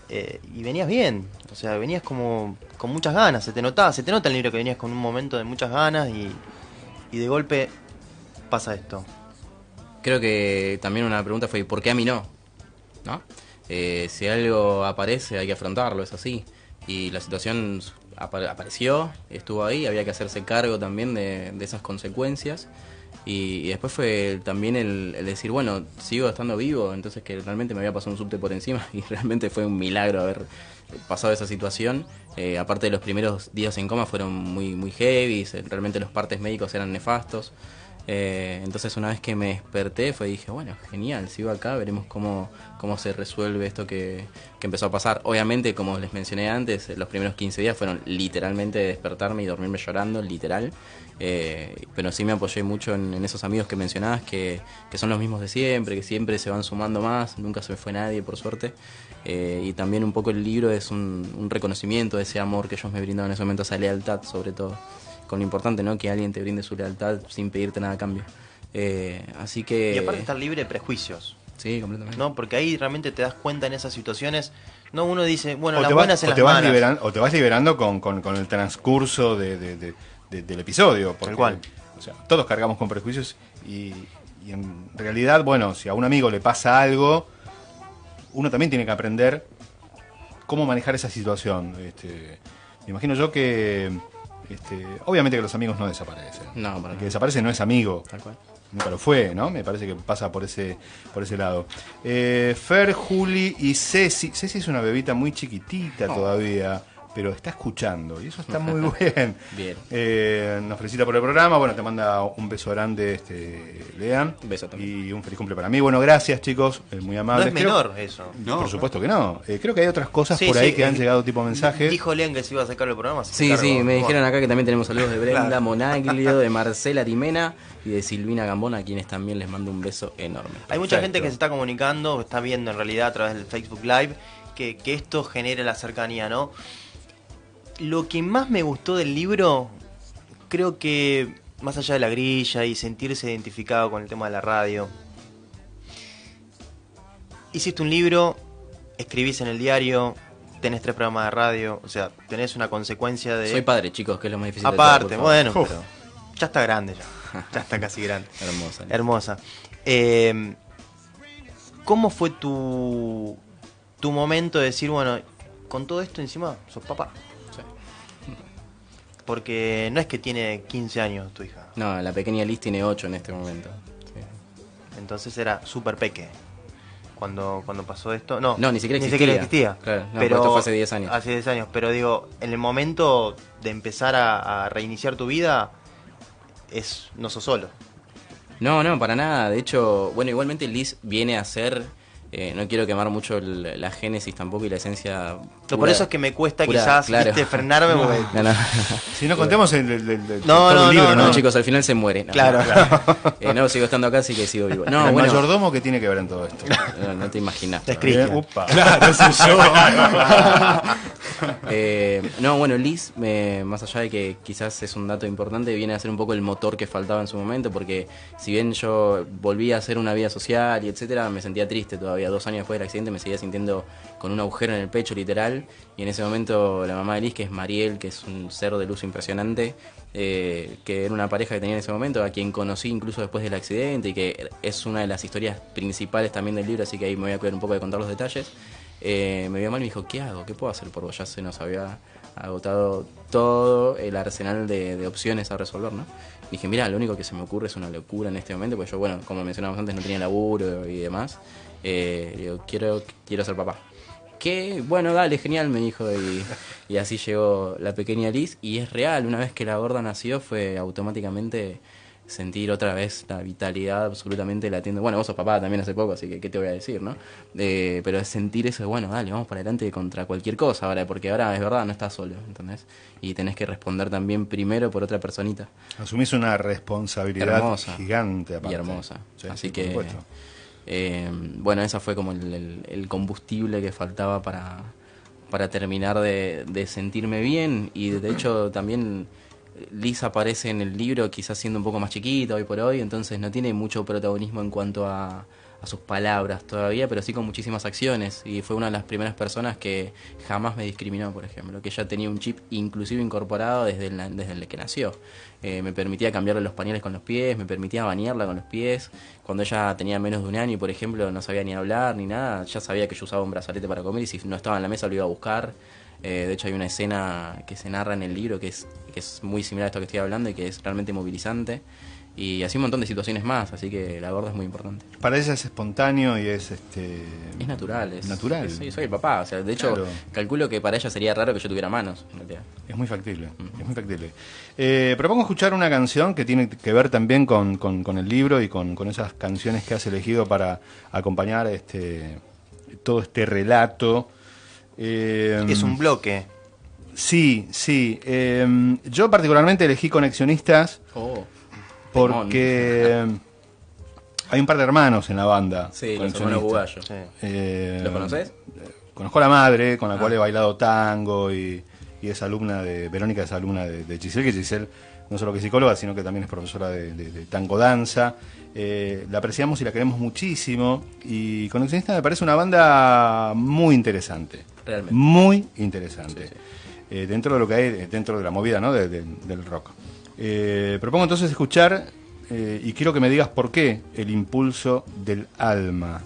y venías bien, o sea, venías como con muchas ganas, se te nota en el libro que venías con un momento de muchas ganas y de golpe pasa esto. Creo que también una pregunta fue ¿por qué a mí no? ¿No? Si algo aparece hay que afrontarlo, es así. Y la situación apareció, estuvo ahí, había que hacerse cargo también de esas consecuencias. Y después fue también el decir, bueno, sigo estando vivo, entonces que realmente me había pasado un subte por encima y realmente fue un milagro haber pasado esa situación. Aparte de los primeros días en coma fueron muy heavy, realmente los partes médicos eran nefastos. Entonces una vez que me desperté dije, bueno, genial, sigo acá, veremos cómo se resuelve esto que empezó a pasar. Obviamente, como les mencioné antes, los primeros 15 días fueron literalmente despertarme y dormirme llorando, literal. Pero sí me apoyé mucho en esos amigos que mencionabas, que son los mismos de siempre, que siempre se van sumando más, nunca se me fue nadie, por suerte. Y también un poco el libro es un reconocimiento de ese amor que ellos me brindaban en ese momento, esa lealtad sobre todo. Con lo importante, ¿no? Que alguien te brinde su lealtad sin pedirte nada a cambio. Así que... Y aparte estar libre de prejuicios. Sí, completamente. ¿No? Porque ahí realmente te das cuenta en esas situaciones. No, uno dice, bueno, O las te buenas en las malas. o te vas liberando con el transcurso del episodio. Porque, Tal cual. O sea, todos cargamos con prejuicios y en realidad, bueno, si a un amigo le pasa algo, uno también tiene que aprender cómo manejar esa situación. Me imagino yo que... obviamente que los amigos no desaparecen. No, para El que desaparece no es amigo. Tal cual. Nunca lo fue, ¿no? Me parece que pasa por ese lado. Fer, Juli y Ceci. Ceci es una bebita muy chiquitita todavía. pero está escuchando, y eso está muy bien. Bien. Nos felicita por el programa, bueno, te manda un beso grande, Lean. Un beso también. Y un feliz cumple para mí. Bueno, gracias, chicos, muy No amables. es menor eso. No, por supuesto que no. Creo que hay otras cosas Sí, por ahí sí, que han llegado tipo mensajes. Dijo Lean que se iba a sacar el programa. Sí, me dijeron acá que también tenemos saludos de Brenda Claro. Monaglio, de Marcela Timena y de Silvina Gambona, a quienes también les mando un beso enorme. Hay mucha gente que se está comunicando, está viendo en realidad a través del Facebook Live, que esto genera la cercanía, ¿no? Lo que más me gustó del libro, creo que más allá de la grilla y sentirse identificado con el tema de la radio, hiciste un libro, escribís en el diario, tenés 3 programas de radio, o sea, tenés una consecuencia de... Soy padre, chicos, que es lo más difícil Aparte, de todo, por favor. bueno, pero ya está grande ya está casi grande. Hermosa. Hermosa. ¿Cómo fue tu momento de decir, bueno, con todo esto encima sos papá? Sí. Porque no es que tiene 15 años tu hija. No, la pequeña Liz tiene 8 en este momento. Sí. Entonces era súper peque. Cuando pasó esto, no, ni siquiera existía. Claro, no, pero esto fue hace 10 años. Hace 10 años, pero digo, en el momento de empezar a reiniciar tu vida, no sos solo. No, para nada. De hecho, bueno, igualmente Liz viene a ser... no quiero quemar mucho la génesis tampoco y la esencia pura, por eso es que me cuesta pura, quizás claro. frenarme. Porque... No. Si no contemos el No, todo el libro, No, chicos, al final se muere. No, claro. No, sigo estando acá, así que sigo vivo. No, el bueno, mayordomo que tiene que ver en todo esto. no te imaginas. Es Cristian. Upa. Claro, soy yo. No, bueno, Liz, más allá de que quizás es un dato importante, viene a ser un poco el motor que faltaba en su momento, porque si bien yo volví a hacer una vida social y etcétera, me sentía triste todavía. 2 años después del accidente me seguía sintiendo con un agujero en el pecho, literal, y en ese momento la mamá de Liz, que es Mariel, que es un ser de luz impresionante, que era una pareja que tenía en ese momento, a quien conocí incluso después del accidente, y que es una de las historias principales también del libro, así que ahí me voy a cuidar un poco de contar los detalles. Me vio mal y me dijo, ¿qué hago? ¿Qué puedo hacer por vos? Ya se nos había agotado todo el arsenal de opciones a resolver, ¿no? Dije, mira, lo único que se me ocurre es una locura en este momento, porque yo, bueno, como mencionábamos antes, no tenía laburo y demás. Digo, quiero ser papá. Que bueno, dale, genial, me dijo, y así llegó la pequeña Liz. Y es real, una vez que la gorda nació fue automáticamente sentir otra vez la vitalidad absolutamente latiendo. Bueno, vos sos papá también hace poco, así que qué te voy a decir, ¿no? Pero es sentir eso de, bueno, dale, vamos para adelante contra cualquier cosa ahora, porque ahora es verdad, no estás solo, ¿entendés? Y tenés que responder también primero por otra personita. Asumís una responsabilidad hermosa, gigante aparte. Y hermosa. Sí, así sí, que, bueno, esa fue como el combustible que faltaba para terminar de sentirme bien. Y de hecho también Liz aparece en el libro quizás siendo un poco más chiquita hoy por hoy, entonces no tiene mucho protagonismo en cuanto a sus palabras todavía, pero sí con muchísimas acciones, y fue una de las primeras personas que jamás me discriminó, por ejemplo, que ella tenía un chip inclusive incorporado desde el que nació. Me permitía cambiarle los pañales con los pies, me permitía bañarla con los pies. Cuando ella tenía menos de 1 año, por ejemplo, no sabía ni hablar ni nada, ya sabía que yo usaba un brazalete para comer, y si no estaba en la mesa lo iba a buscar. De hecho hay una escena que se narra en el libro que es muy similar a esto que estoy hablando y que es realmente movilizante, y así un montón de situaciones más, así que la gorda es muy importante. Para ella es espontáneo y es es natural, natural. Sí, soy el papá, o sea, de hecho, claro, calculo que para ella sería raro que yo tuviera manos, en realidad. Es muy factible, es muy factible. Propongo escuchar una canción que tiene que ver también con el libro y con esas canciones que has elegido para acompañar todo este relato. Es un bloque. Sí. Yo particularmente elegí Conexionistas porque hay un par de hermanos en la banda. Sí, los hermanos Bugallo. ¿Los conoces? Conozco a la madre, con la cual he bailado tango, y es alumna de Verónica, es alumna de Giselle, que Giselle no solo que es psicóloga, sino que también es profesora de tango danza. La apreciamos y la queremos muchísimo, y Conexionistas me parece una banda muy interesante. Realmente. Muy interesante. Sí. Dentro de lo que hay, dentro de la movida, ¿no? del rock. Propongo entonces escuchar, y quiero que me digas por qué, El impulso del alma.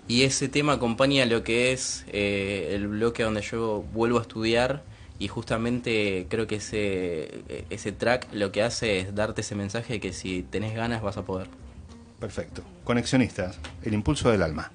Y ese tema acompaña lo que es el bloque donde yo vuelvo a estudiar, y justamente creo que ese track lo que hace es darte ese mensaje de que si tenés ganas vas a poder. Perfecto. Conexionistas, El impulso del alma.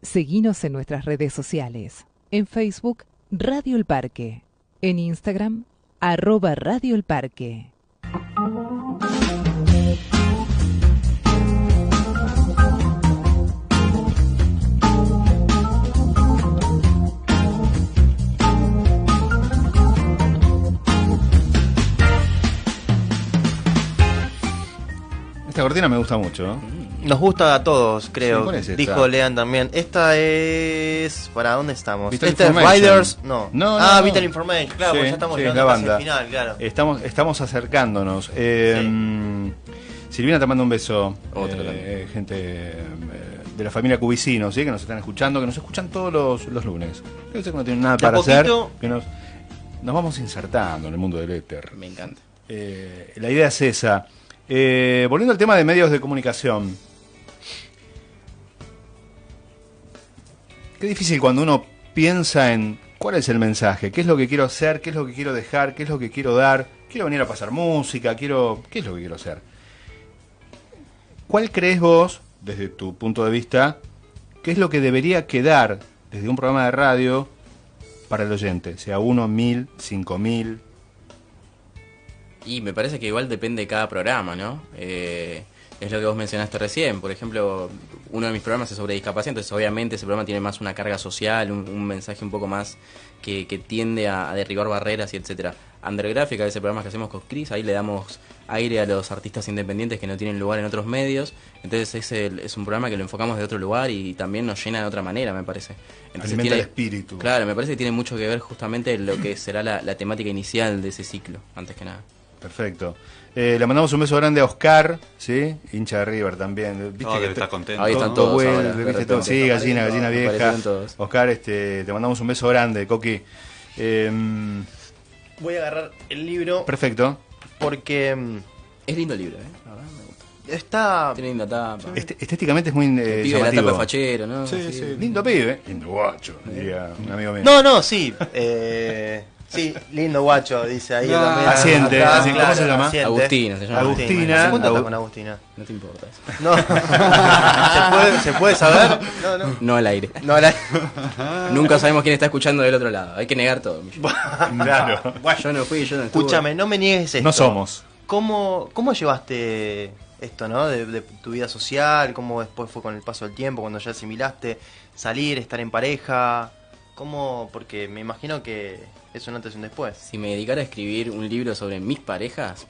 Seguinos en nuestras redes sociales. En Facebook, Radio El Parque. En Instagram, @Radio El Parque. Esta cortina me gusta mucho. Nos gusta a todos, creo. Sí, ¿cuál es esta? Dijo Lean también. Esta es... ¿Para dónde estamos? Vital Esta es Information. Riders. No. No. Vital Information. Claro, Sí, porque ya estamos sí, llegando la casi banda. al final, claro. Estamos acercándonos. Silvina te manda un beso. Otro también. Gente de la familia Cubicino, ¿sí? Que nos están escuchando, que nos escuchan todos los lunes. Yo sé que no tienen nada De a para hacer. poquito. Que nos vamos insertando en el mundo del éter. Me encanta. La idea es esa. Volviendo al tema de medios de comunicación. Qué difícil cuando uno piensa en cuál es el mensaje, qué es lo que quiero hacer, qué es lo que quiero dejar, qué es lo que quiero dar, quiero venir a pasar música, qué es lo que quiero hacer. ¿Cuál crees vos, desde tu punto de vista, qué es lo que debería quedar desde un programa de radio para el oyente? Sea 1, 1000, 5000. Y me parece que igual depende de cada programa, ¿no? Es lo que vos mencionaste recién. Por ejemplo, uno de mis programas es sobre discapacidad, entonces obviamente ese programa tiene más una carga social, un mensaje un poco más que tiende a derribar barreras y etcétera. Undergráfica, ese programa que hacemos con Chris, ahí le damos aire a los artistas independientes que no tienen lugar en otros medios. Entonces es un programa que lo enfocamos de otro lugar y también nos llena de otra manera, me parece. Entonces Alimenta el espíritu. Claro, me parece que tiene mucho que ver justamente lo que será la temática inicial de ese ciclo, antes que nada. Perfecto. Le mandamos un beso grande a Oscar, ¿sí? Hincha de River también. ¿Viste Debe que estar contento. Ahí están todo todos vuelve, ahora, de ¿viste? repente. Todo. Sí, gallina Aparecieron vieja. todos. Oscar, te mandamos un beso grande, Coqui. Voy a agarrar el libro Perfecto. porque Es lindo el libro, La verdad me gusta. está... Tiene linda tapa. Estéticamente es muy El pibe de la llamativo. tapa fachero, ¿no? Sí. Lindo pibe. Lindo guacho, diría un amigo mío. No, sí. Sí, lindo guacho, dice ahí también. Asiente, Acá, asiente. ¿Cómo se llama? asiente. Agustina se llama. Agustina. ¿Hace cuánto está con Agustina? No te importa eso. No. ¿Se puede saber? No. No al aire. No, la... Nunca sabemos quién está escuchando del otro lado. Hay que negar todo, Micho. Claro. Yo no fui, yo no estuve. Escúchame, no me niegues esto. No somos. ¿Cómo llevaste esto, no? De tu vida social, cómo después fue con el paso del tiempo, cuando ya asimilaste, salir, estar en pareja, ¿cómo? Porque me imagino que es un antes y un después. Si me dedicara a escribir un libro sobre mis parejas,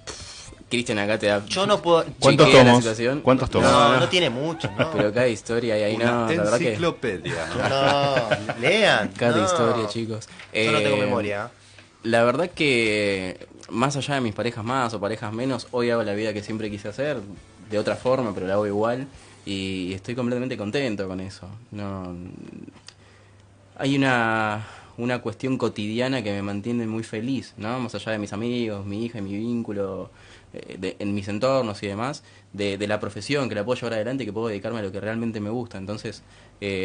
Cristian acá te da... Yo no puedo... ¿Cuántos chequea la tomos? situación. ¿Cuántos tomos? No tiene mucho, ¿no? Pero cada historia hay ahí, Una no, la verdad que... enciclopedia. No, lean. Cada no. historia, chicos. Yo no tengo memoria. La verdad que, más allá de mis parejas más o parejas menos, hoy hago la vida que siempre quise hacer, de otra forma, pero la hago igual, y estoy completamente contento con eso. No, hay una cuestión cotidiana que me mantiene muy feliz, ¿no? Más allá de mis amigos, mi hija y mi vínculo en mis entornos y demás, de la profesión, que la puedo llevar adelante y que puedo dedicarme a lo que realmente me gusta. Entonces,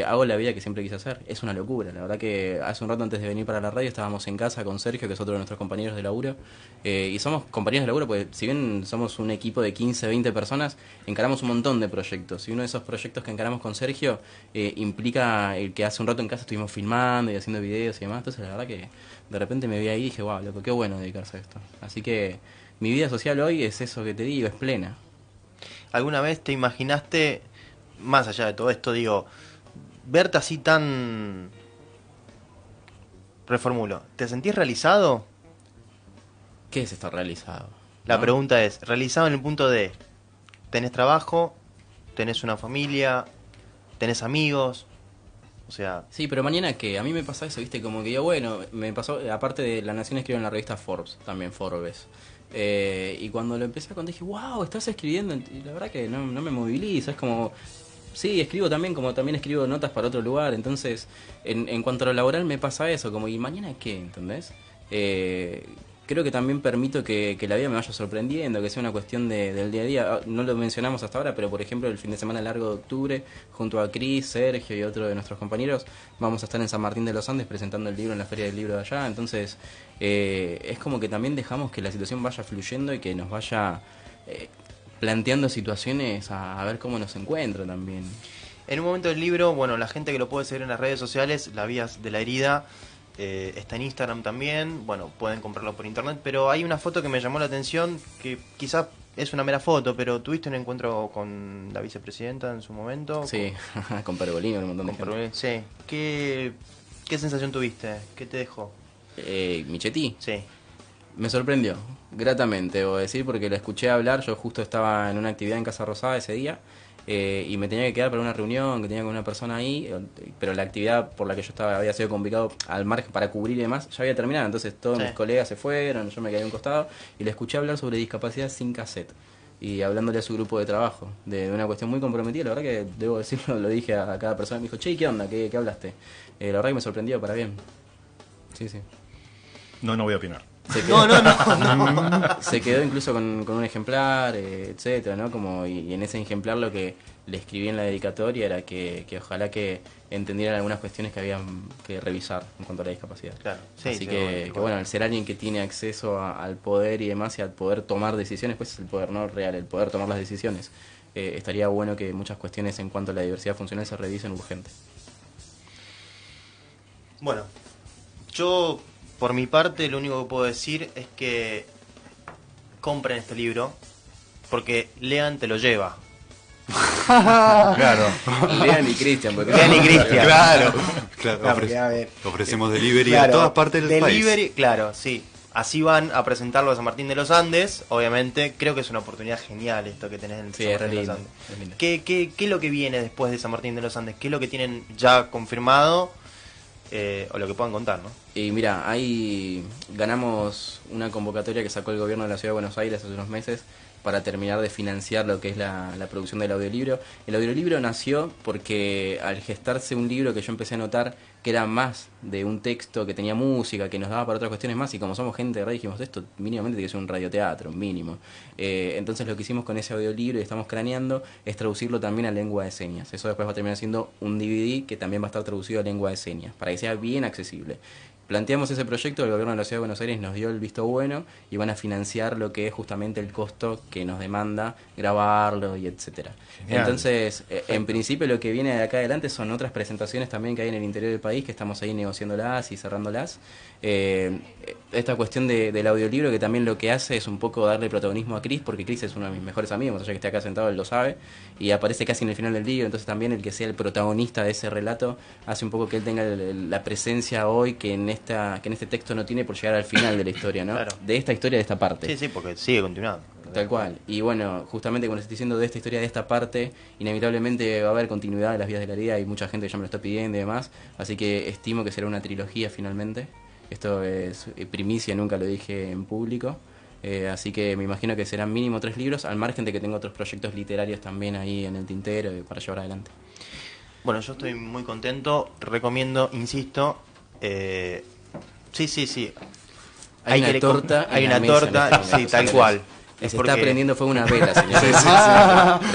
hago la vida que siempre quise hacer. Es una locura. La verdad que hace un rato antes de venir para la radio estábamos en casa con Sergio, que es otro de nuestros compañeros de laburo. Y somos compañeros de laburo porque si bien somos un equipo de 15, 20 personas, encaramos un montón de proyectos. Y uno de esos proyectos que encaramos con Sergio implica el que hace un rato en casa estuvimos filmando y haciendo videos y demás. Entonces, la verdad que de repente me vi ahí y dije, wow, loco, qué bueno dedicarse a esto. Así que mi vida social hoy es eso que te digo, es plena. ¿Alguna vez te imaginaste, más allá de todo esto, digo, verte así tan... Reformulo, ¿te sentís realizado? ¿Qué es estar realizado? La ¿no? pregunta es, realizado en el punto de, tenés trabajo, tenés una familia, tenés amigos, o sea... Sí, pero mañana que a mí me pasa eso, viste, como que yo, bueno, me pasó, aparte de La Nación escribo en la revista Forbes, también Forbes. Y cuando lo empecé a contar dije, wow, estás escribiendo, y la verdad que no me moviliza, es como... Sí, escribo también, como también escribo notas para otro lugar, entonces, en cuanto a lo laboral me pasa eso, como, ¿y mañana qué? ¿Entendés? Creo que también permito que la vida me vaya sorprendiendo, que sea una cuestión del día a día. No lo mencionamos hasta ahora, pero por ejemplo el fin de semana largo de octubre, junto a Cris, Sergio y otro de nuestros compañeros, vamos a estar en San Martín de los Andes presentando el libro en la Feria del Libro de allá. Entonces es como que también dejamos que la situación vaya fluyendo y que nos vaya planteando situaciones a ver cómo nos encuentra también. En un momento del libro, bueno, la gente que lo puede seguir en las redes sociales, La Vías de la Herida, está en Instagram también, bueno, pueden comprarlo por internet, pero hay una foto que me llamó la atención, que quizás es una mera foto, pero tuviste un encuentro con la vicepresidenta en su momento. Sí, con Pergolini, un montón de con gente. Sí. ¿Qué sensación tuviste? ¿Qué te dejó? Michetti. Sí. Me sorprendió, gratamente, debo decir, porque la escuché hablar. Yo justo estaba en una actividad en Casa Rosada ese día y me tenía que quedar para una reunión que tenía con una persona ahí, pero la actividad por la que yo estaba había sido complicado al margen para cubrir y demás, ya había terminado. Entonces todos mis colegas se fueron, yo me quedé a un costado y le escuché hablar sobre discapacidad sin cassette. Y hablándole a su grupo de trabajo, de una cuestión muy comprometida, la verdad que debo decirlo, lo dije a cada persona, me dijo, che, ¿qué onda? ¿Qué hablaste? La verdad que me sorprendió para bien. Sí. No voy a opinar. Se quedó, no. Se quedó incluso con un ejemplar, etcétera, ¿no? Como, y en ese ejemplar lo que le escribí en la dedicatoria era que ojalá que entendieran algunas cuestiones que habían que revisar en cuanto a la discapacidad. Claro. Sí, así que bueno, al ser alguien que tiene acceso al poder y demás, y al poder tomar decisiones, pues es el poder no real, el poder tomar las decisiones. Estaría bueno que muchas cuestiones en cuanto a la diversidad funcional se revisen urgente. Bueno, yo por mi parte lo único que puedo decir es que compren este libro porque Lean te lo lleva. Claro. Lean y Cristian, porque Lean y Cristian. Claro. Ofrecemos delivery claro, a todas partes del delivery, país. Claro, sí. Así van a presentarlo a San Martín de los Andes, obviamente. Creo que es una oportunidad genial esto que tenés en Sí, San es Martín de lindo, los Andes. es lindo. ¿Qué es lo que viene después de San Martín de los Andes? ¿Qué es lo que tienen ya confirmado? O lo que puedan contar, ¿no? Y mira, ahí ganamos una convocatoria que sacó el gobierno de la Ciudad de Buenos Aires hace unos meses para terminar de financiar lo que es la producción del audiolibro. El audiolibro nació porque al gestarse un libro que yo empecé a notar que era más de un texto, que tenía música, que nos daba para otras cuestiones más, y como somos gente de radio dijimos, esto mínimamente tiene que ser un radioteatro, mínimo. Entonces lo que hicimos con ese audiolibro y estamos craneando es traducirlo también a lengua de señas. Eso después va a terminar siendo un DVD que también va a estar traducido a lengua de señas, para que sea bien accesible. Planteamos ese proyecto, el gobierno de la Ciudad de Buenos Aires nos dio el visto bueno y van a financiar lo que es justamente el costo que nos demanda grabarlo y etcétera. Genial. Entonces, en principio lo que viene de acá adelante son otras presentaciones también que hay en el interior del país, que estamos ahí negociándolas y cerrándolas. Esta cuestión del audiolibro que también lo que hace es un poco darle protagonismo a Chris, porque Chris es uno de mis mejores amigos, más allá que esté acá sentado, él lo sabe, y aparece casi en el final del libro, entonces también el que sea el protagonista de ese relato hace un poco que él tenga la presencia hoy que en este texto no tiene por llegar al final de la historia, ¿no? Claro. De esta historia, de esta parte. Sí, porque sigue continuando. Tal cual. Y bueno, justamente como les estoy diciendo de esta historia, de esta parte, inevitablemente va a haber continuidad de las vías de la herida. Hay mucha gente que ya me lo está pidiendo y demás. Así que estimo que será una trilogía finalmente. Esto es primicia, nunca lo dije en público. Así que me imagino que serán mínimo 3 libros, al margen de que tengo otros proyectos literarios también ahí en el tintero para llevar adelante. Bueno, yo estoy muy contento. Recomiendo, insisto. Sí. Hay una torta. Hay en una la mesa, torta, en este sí, momento, tal señores. cual. Se Porque- está prendiendo fuego una vela, señores.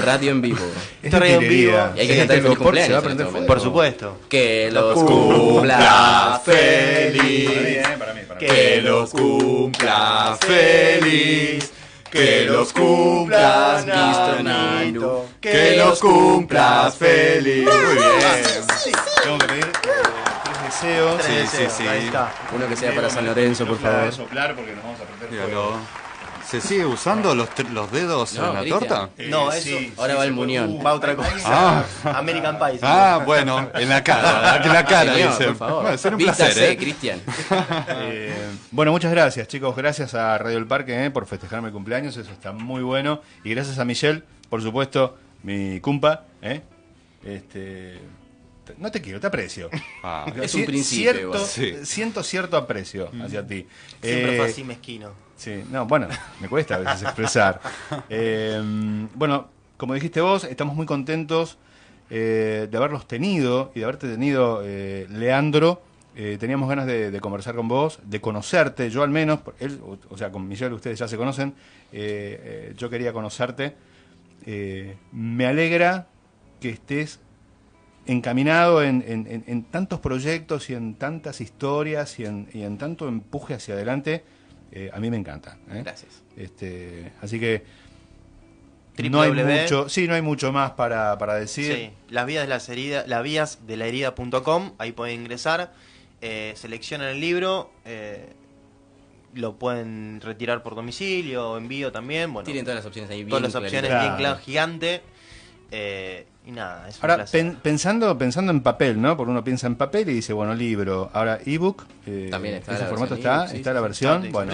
Radio en vivo. Esto radio en vivo. Y hay que cantar el feliz cumpleaños. Se va a en prender este fuego. momento. Por supuesto. Que los cumpla cumpla feliz. Para mí. Que los cumpla feliz. Que los cumplas, Nanito. Que los cumplas feliz. Muy bien. Tengo que pedir 3 deseos. Tres deseos, ahí está. Uno que sea para San Lorenzo, por favor. Soplar porque nos vamos a prender Dígalo. fuego. ¿Se sigue usando los dedos No, en la Cristian. torta? No, eso. Sí, Ahora va el muñón. Va otra cosa. Ah. American Pie. Ah, bueno, en la cara, en la cara, Señor, dice. por favor. Bueno, será un Vístase, placer, Cristian. Bueno, muchas gracias, chicos. Gracias a Radio El Parque por festejarme el cumpleaños. Eso está muy bueno. Y gracias a Michelle, por supuesto, mi cumpa. No te quiero, te aprecio. Ah, Es un principio igual. Sí. Siento cierto aprecio hacia ti. Siempre fue así mezquino. Sí, no, bueno, me cuesta a veces expresar. Bueno, como dijiste vos, estamos muy contentos de haberlos tenido y de haberte tenido, Leandro. Teníamos ganas de conversar con vos, de conocerte, yo al menos, él, o sea, con Michelle ustedes ya se conocen, yo quería conocerte. Me alegra que estés encaminado en tantos proyectos y en tantas historias y en tanto empuje hacia adelante. A mí me encanta. Gracias. Así que No hay mucho más para decir. Sí, lasvíasdelaherida.com, ahí pueden ingresar, seleccionan el libro, lo pueden retirar por domicilio, envío también. Bueno, tienen todas las opciones ahí bien. Todas las opciones bien claras, gigante. Y nada, es un ahora, placer. pensando en papel, ¿no? Porque uno piensa en papel y dice, bueno, libro. Ahora, ebook. También está. Ese la formato versión está, está la versión. Bueno,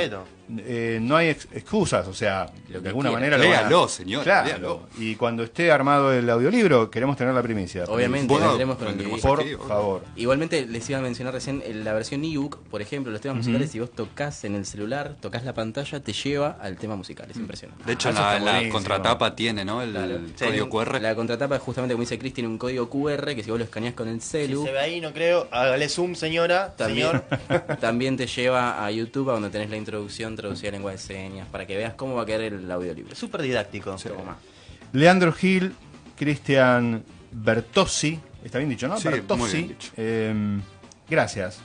no hay excusas, o sea, de alguna manera. Léalo, señor. Claro. Léalo. Y cuando esté armado el audiolibro, queremos tener la primicia. Obviamente, lo tendremos con el DVD. Por favor. Igualmente, les iba a mencionar recién la versión ebook, por ejemplo, los temas musicales, si vos tocas en el celular, tocas la pantalla, te lleva al tema musical. Es impresionante. De hecho, la contratapa tiene, ¿no? El código QR. La contratapa, justamente como dice Chris, tiene un código QR que si vos lo escaneás con el celu. Si se ve ahí, no creo. Hágale zoom, señora. También, también te lleva a YouTube, a donde tenés la introducción traducida a lengua de señas, para que veas cómo va a quedar el audiolibro. Súper didáctico. Leandro Gil, Cristian Bertossi, está bien dicho, ¿no? Sí, Bertossi. muy bien dicho. Gracias.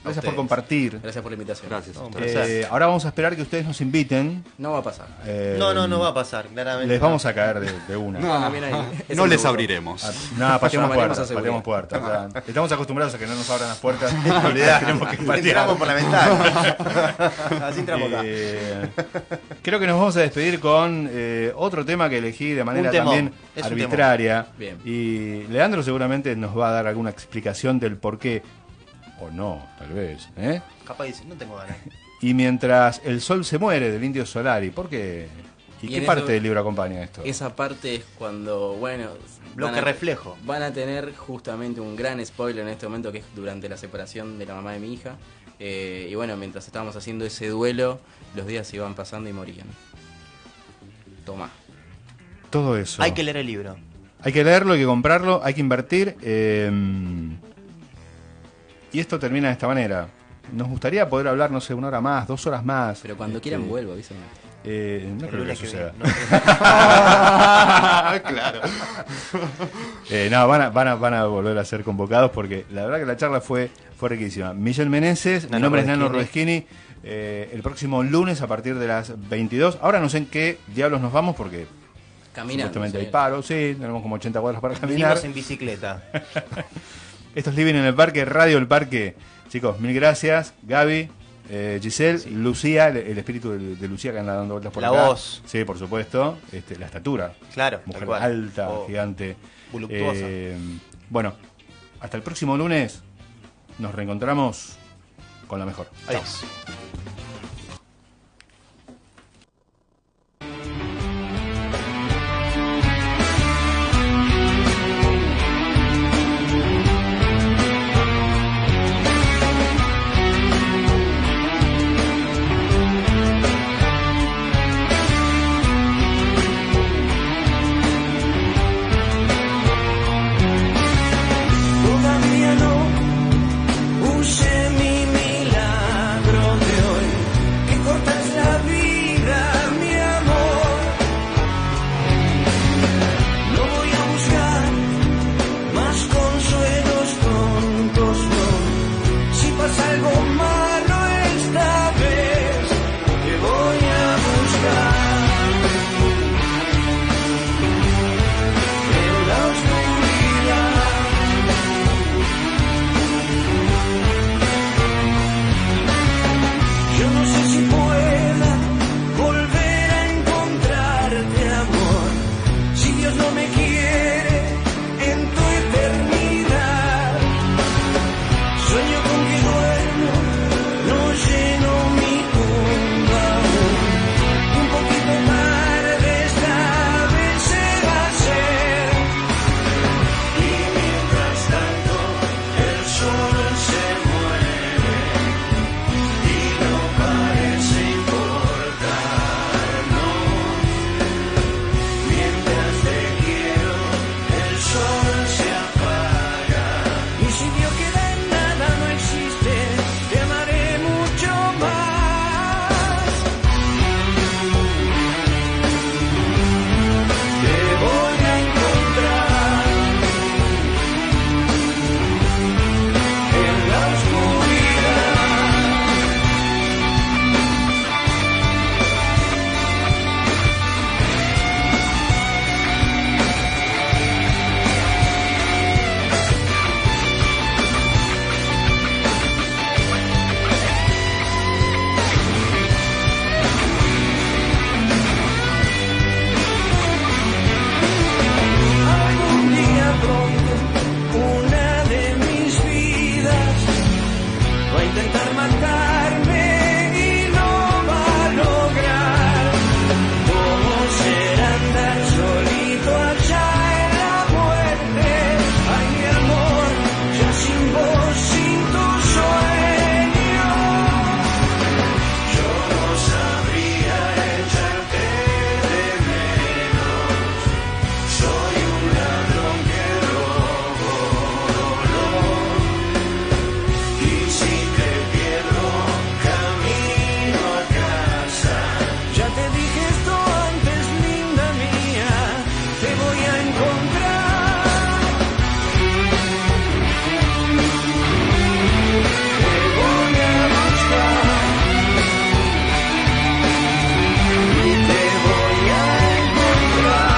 Gracias por compartir. Gracias por la invitación. Gracias. Ahora vamos a esperar que ustedes nos inviten. No va a pasar. No va a pasar, claramente. Les vamos a caer de una. No les abriremos. No, pateamos puertas. Estamos acostumbrados a que no nos abran las puertas. Tenemos que patear. Entramos por la ventana. Así entramos acá. Creo que nos vamos a despedir con otro tema que elegí de manera también arbitraria. Bien. Y Leandro seguramente nos va a dar alguna explicación del por qué. O no, tal vez. Capaz dice, no tengo ganas. Y mientras el sol se muere del Indio Solari, ¿por qué? ¿Y qué parte del libro acompaña esto? Esa parte es cuando, bueno... Bloque reflejo. Van a tener justamente un gran spoiler en este momento, que es durante la separación de la mamá de mi hija. Y bueno, mientras estábamos haciendo ese duelo, los días iban pasando y morían. Tomá. Todo eso. Hay que leer el libro. Hay que leerlo, hay que comprarlo, hay que invertir. Y esto termina de esta manera. Nos gustaría poder hablar, no sé, 1 hora más, 2 horas más. Pero cuando quieran vuelvo, avísenme. No creo que suceda. Claro. No, van a volver a ser convocados porque la verdad que la charla fue riquísima. Michelle Meneses, mi nombre es Nano Rodeschini. El próximo lunes a partir de las 22. Ahora no sé en qué diablos nos vamos porque caminando. Supuestamente hay paro, sí, tenemos como 80 cuadras para caminar. Venimos en bicicleta. Esto es Living en el Parque, Radio El Parque. Chicos, mil gracias. Gaby, Giselle, sí. Lucía, el espíritu de Lucía que anda dando vueltas por acá. La voz. Sí, por supuesto. La estatura. Claro. Mujer alta, gigante. Voluptuosa. Bueno, hasta el próximo lunes nos reencontramos con la mejor. Adiós. Sueño con que duermo intentar matarme y no va a lograr. ¿Cómo será andar solito allá en la muerte? Ay, mi amor, ya sin vos, sin tu sueño. Yo no sabría echarte de menos. Soy un ladrón que robo dolor. Y si te pierdo camino a casa, ya te dije esto antes, linda mía, te voy a encontrar. Te voy a buscar. Y te voy a encontrar.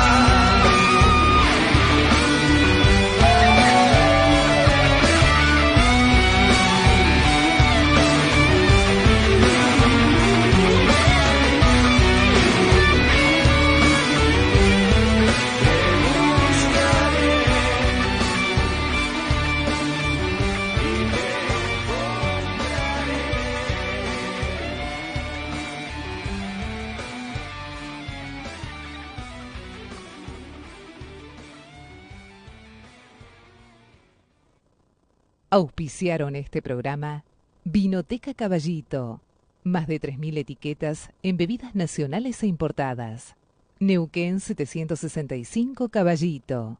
Auspiciaron este programa Vinoteca Caballito. Más de 3.000 etiquetas en bebidas nacionales e importadas. Neuquén 765 Caballito.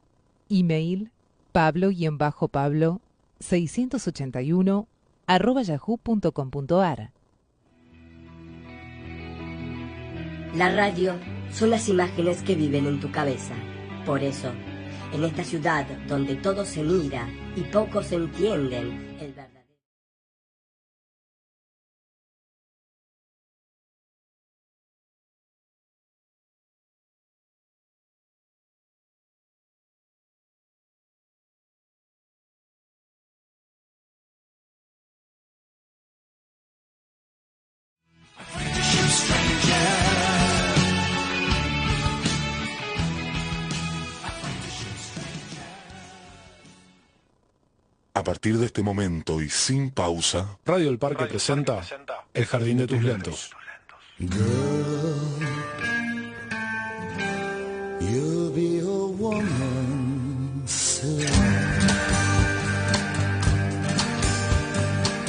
Email pablo_pablo 681 @yahoo.com.ar. La radio son las imágenes que viven en tu cabeza. Por eso, en esta ciudad donde todo se mira y pocos entienden el verdadero. A partir de este momento y sin pausa, Radio El Parque presenta El Jardín de tus Lentos. Girl, you'll be a woman soon.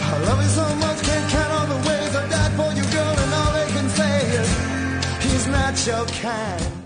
I love you so much, can't count all the ways I've died for you, girl, and all they can say is he's not your kind.